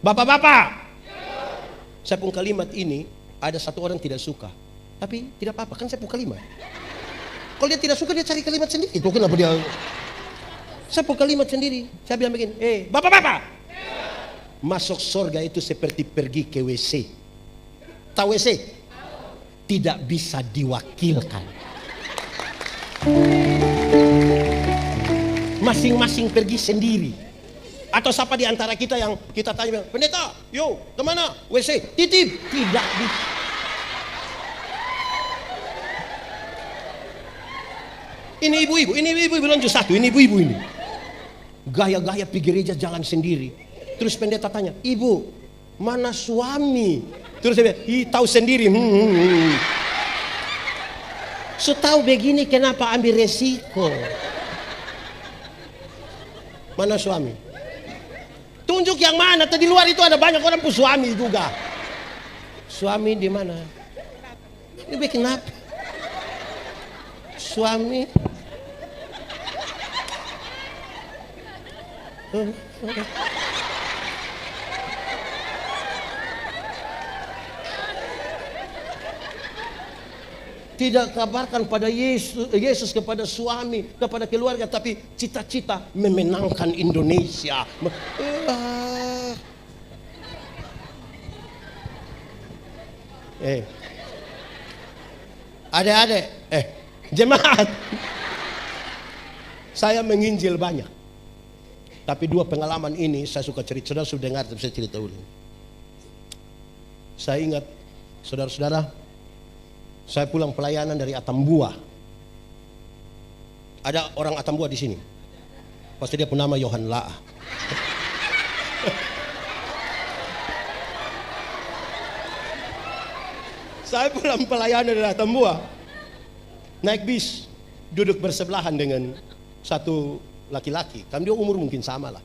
Bapak-bapak, saya pun kalimat ini ada satu orang tidak suka, tapi tidak apa-apa kan saya pun kalimat. Kalau dia tidak suka dia cari kalimat sendiri. Itu kenapa dia? Saya pun kalimat sendiri. Saya bilang begini, bapak-bapak, masuk surga itu seperti pergi ke WC. Tahu WC? Tidak bisa diwakilkan. Masing-masing pergi sendiri. Atau siapa di antara kita yang kita tanya, "Pendeta, yo kemana? WC, titip." Tidak bisa. Ini ibu-ibu, lanjut satu, ini ibu-ibu ini. Gaya-gaya pergi gereja jalan sendiri. Terus pendeta tanya, "Ibu, mana suami?" Terus saya bilang, "Ih, tahu sendiri." So tahu begini kenapa ambil resiko. Mana suami? Tunjuk yang mana? Tadi luar itu ada banyak orang pun suami juga. Suami di mana? Ini kenapa? Suami. Tidak kabarkan pada Yesus kepada suami, kepada keluarga, tapi cita-cita memenangkan Indonesia. Adik-adik, jemaat. Saya menginjil banyak. Tapi dua pengalaman ini saya suka cerita. Saudara sudah dengar, tapi saya cerita ulang. Saya ingat, saudara-saudara, saya pulang pelayanan dari Atambua. Ada orang Atambua di sini. Pasti dia punya nama Yohan Laah. Saya pulang pelayanan dari Atambua. Naik bis, duduk bersebelahan dengan satu laki-laki. Kan dia umur mungkin sama lah.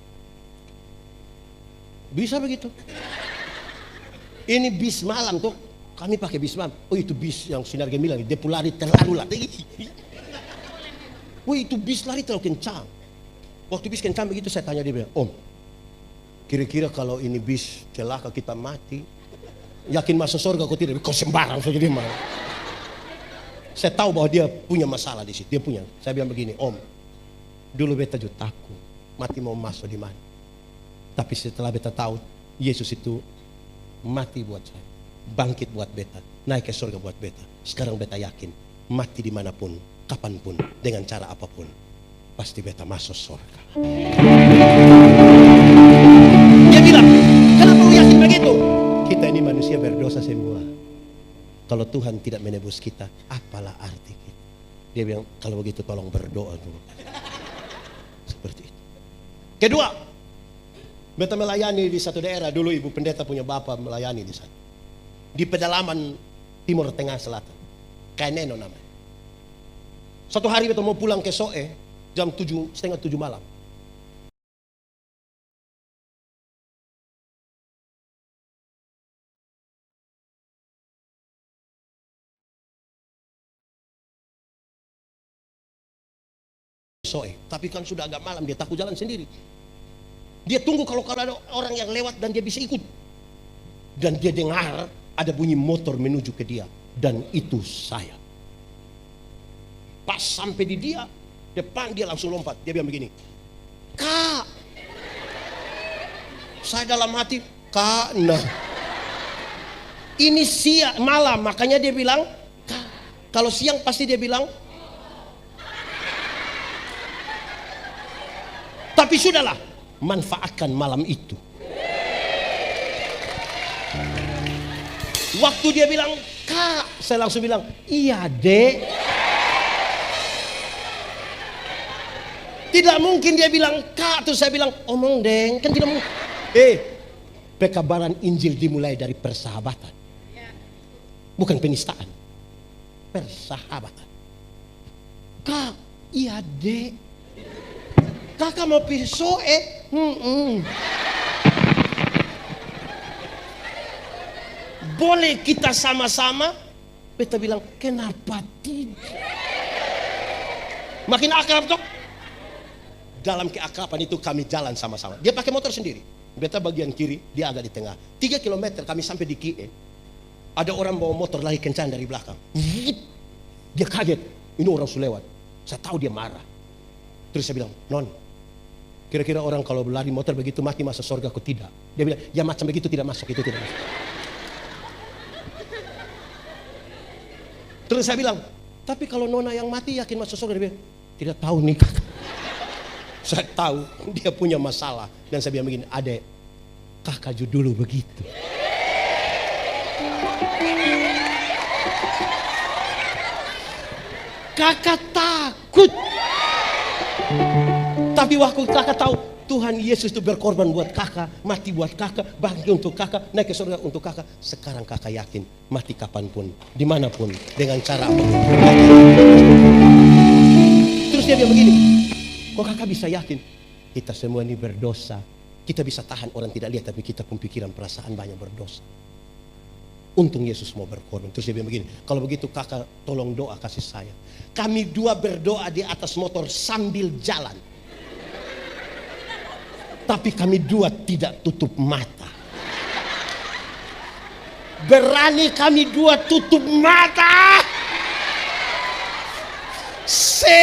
Bisa begitu. Ini bis malam tuh. Kami pakai bis malam. Oh itu bis yang Sinar Gemilang. Dia pun lari terlalu lah. Oh itu bis lari terlalu kencang. Waktu bis kencang begitu saya tanya dia bilang, Om, kira-kira kalau ini bis celaka kita mati, yakin masuk surga kau tidak? Kau sembarang saja dia marah. Saya tahu bahwa dia punya masalah di situ. Dia punya. Saya bilang begini, Om, dulu beta juga takut mati mau masuk di mana. Tapi setelah beta tahu Yesus itu mati buat saya, bangkit buat beta, naik ke surga buat beta. Sekarang beta yakin mati dimanapun, kapanpun, dengan cara apapun, pasti beta masuk surga. Dia bilang, kenapa lu yakin begitu? Kita ini manusia berdosa semua. Kalau Tuhan tidak menebus kita, apalah arti kita? Dia bilang, kalau begitu tolong berdoa dulu. Seperti itu. Kedua, beta melayani di satu daerah. Dulu ibu pendeta punya bapak melayani di sana. Di pedalaman Timur Tengah Selatan. Kaineno namanya. Satu hari beta mau pulang ke Soe, jam 6:30 malam. Soe, tapi kan sudah agak malam, dia takut jalan sendiri. Dia tunggu kalau ada orang yang lewat dan dia bisa ikut. Dan dia dengar ada bunyi motor menuju ke dia, dan itu saya. Pas sampai di dia depan, dia langsung lompat. Dia bilang begini, Kak. Saya dalam hati, Kak, nah ini siang malam, makanya dia bilang Kak. Kalau siang pasti dia bilang. Tapi sudahlah, manfaatkan malam itu. Waktu dia bilang, Kak, saya langsung bilang, iya dek. Tidak mungkin dia bilang, Kak, terus saya bilang, omong deng, kan tidak mungkin. Pekabaran Injil dimulai dari persahabatan. Bukan penistaan. Persahabatan. Kak, iya dek. Kakak mau pisau boleh kita sama-sama? Beta bilang, kenapa tidak? Makin akrab toh. Dalam keakraban itu kami jalan sama-sama. Dia pakai motor sendiri. Beta bagian kiri, dia agak di tengah. 3 kilometer kami sampai di Kie. Ada orang bawa motor lari kencang dari belakang. Dia kaget. Ini orang sudah lewat. Saya tahu dia marah. Terus saya bilang, Non, kira-kira orang kalau berlari motor begitu mati masuk surga atau tidak? Dia bilang, ya macam begitu tidak masuk, itu tidak masuk. Terus saya bilang, tapi kalau Nona yang mati yakin masuk surga? Dia bilang, tidak tahu nih kakak. Saya tahu dia punya masalah. Dan saya bilang begini, adek, kakak juga dulu begitu. Kakak takut. Tapi waktu kakak tahu Tuhan Yesus itu berkorban buat kakak, mati buat kakak, bangkit untuk kakak, naik ke surga untuk kakak. Sekarang kakak yakin mati kapanpun, dimanapun, dengan cara apapun. bilang begini, kok kakak bisa yakin? Kita semua ini berdosa. Kita bisa tahan orang tidak lihat, tapi kita pun pikiran perasaan banyak berdosa. Untung Yesus mau berkorban. Terus dia bilang begini, kalau begitu kakak tolong doa kasih saya. Kami dua berdoa di atas motor sambil jalan. Tapi kami dua tidak tutup mata. Berani kami dua tutup mata. Selesa.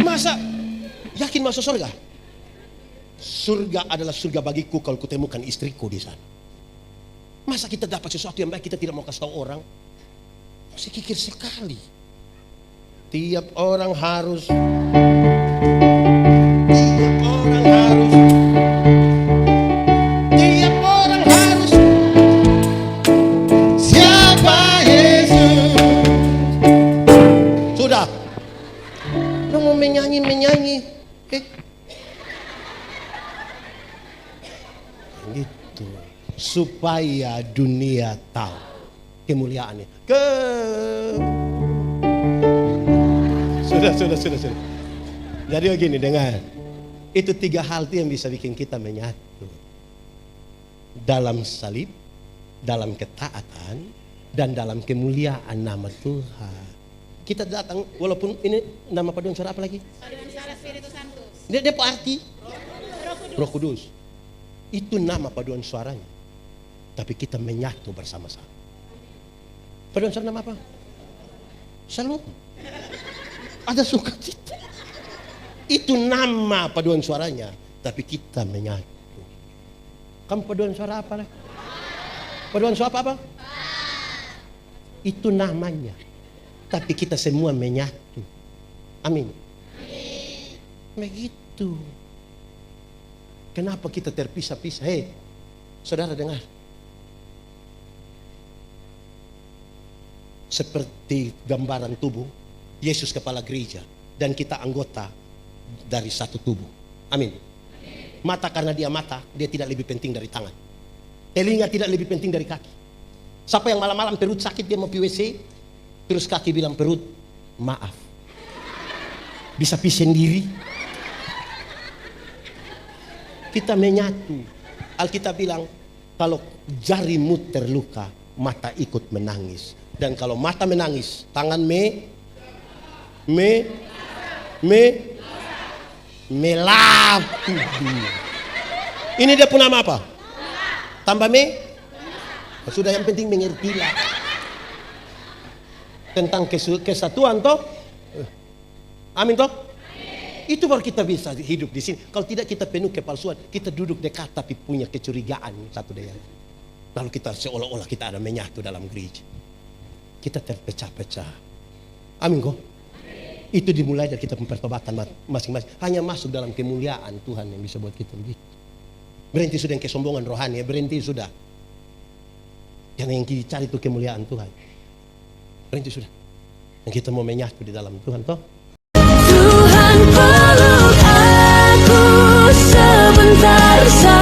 Masa yakin masuk surga? Surga adalah surga bagiku kalau kutemukan istriku di sana. Masa kita dapat sesuatu yang baik kita tidak mau kasih tahu orang? Masih kikir sekali. Tiap orang harus Siapa Yesus? sudah. Lu mau menyanyi gitu supaya dunia tahu kemuliaannya. Sudah. Jadi begini, dengar. Itu 3 hal itu yang bisa bikin kita menyatu. Dalam salib, dalam ketaatan, dan dalam kemuliaan nama Tuhan. Kita datang, walaupun ini nama paduan suara apa lagi? Paduan suara Spiritus Sanctus. Dia apa arti? Roh Kudus. Itu nama paduan suaranya. Tapi kita menyatu bersama-sama. Paduan suara nama apa? Shalom. Ada sukacita. Itu nama paduan suaranya. Tapi kita menyatu. Kamu paduan suara apa lah? Paduan suara apa? Itu namanya. Tapi kita semua menyatu. Amin. Begitu. Kenapa kita terpisah-pisah? Hei, saudara dengar. Seperti gambaran tubuh, Yesus kepala gereja dan kita anggota dari satu tubuh. Amin. Mata karena dia mata, dia tidak lebih penting dari tangan. Telinga tidak lebih penting dari kaki. Siapa yang malam-malam perut sakit dia mau PWC, terus kaki bilang perut, maaf. Bisa pi sendiri. Kita menyatu. Alkitab bilang kalau jarimu terluka, mata ikut menangis. Dan kalau mata menangis, tangan melap. Ini dia pun nama apa? Tambah sudah, yang penting mengertilah tentang kesatuan toh. Amin toh. Itu baru kita bisa hidup di sini. Kalau tidak kita penuh kepalsuan, kita duduk dekat tapi punya kecurigaan satu dengan lain. Lalu kita seolah-olah kita ada menyatu dalam gereja. Kita terpecah-pecah. Amin kok. Itu dimulai dari kita mempertobatkan masing-masing. Hanya masuk dalam kemuliaan Tuhan yang bisa buat kita begitu. Berhenti sudah yang kesombongan rohani, berhenti sudah. Karena yang kita cari itu kemuliaan Tuhan. Berhenti sudah. Yang kita mau menyatu di dalam Tuhan toh. Tuhan peluk aku sebentar saja.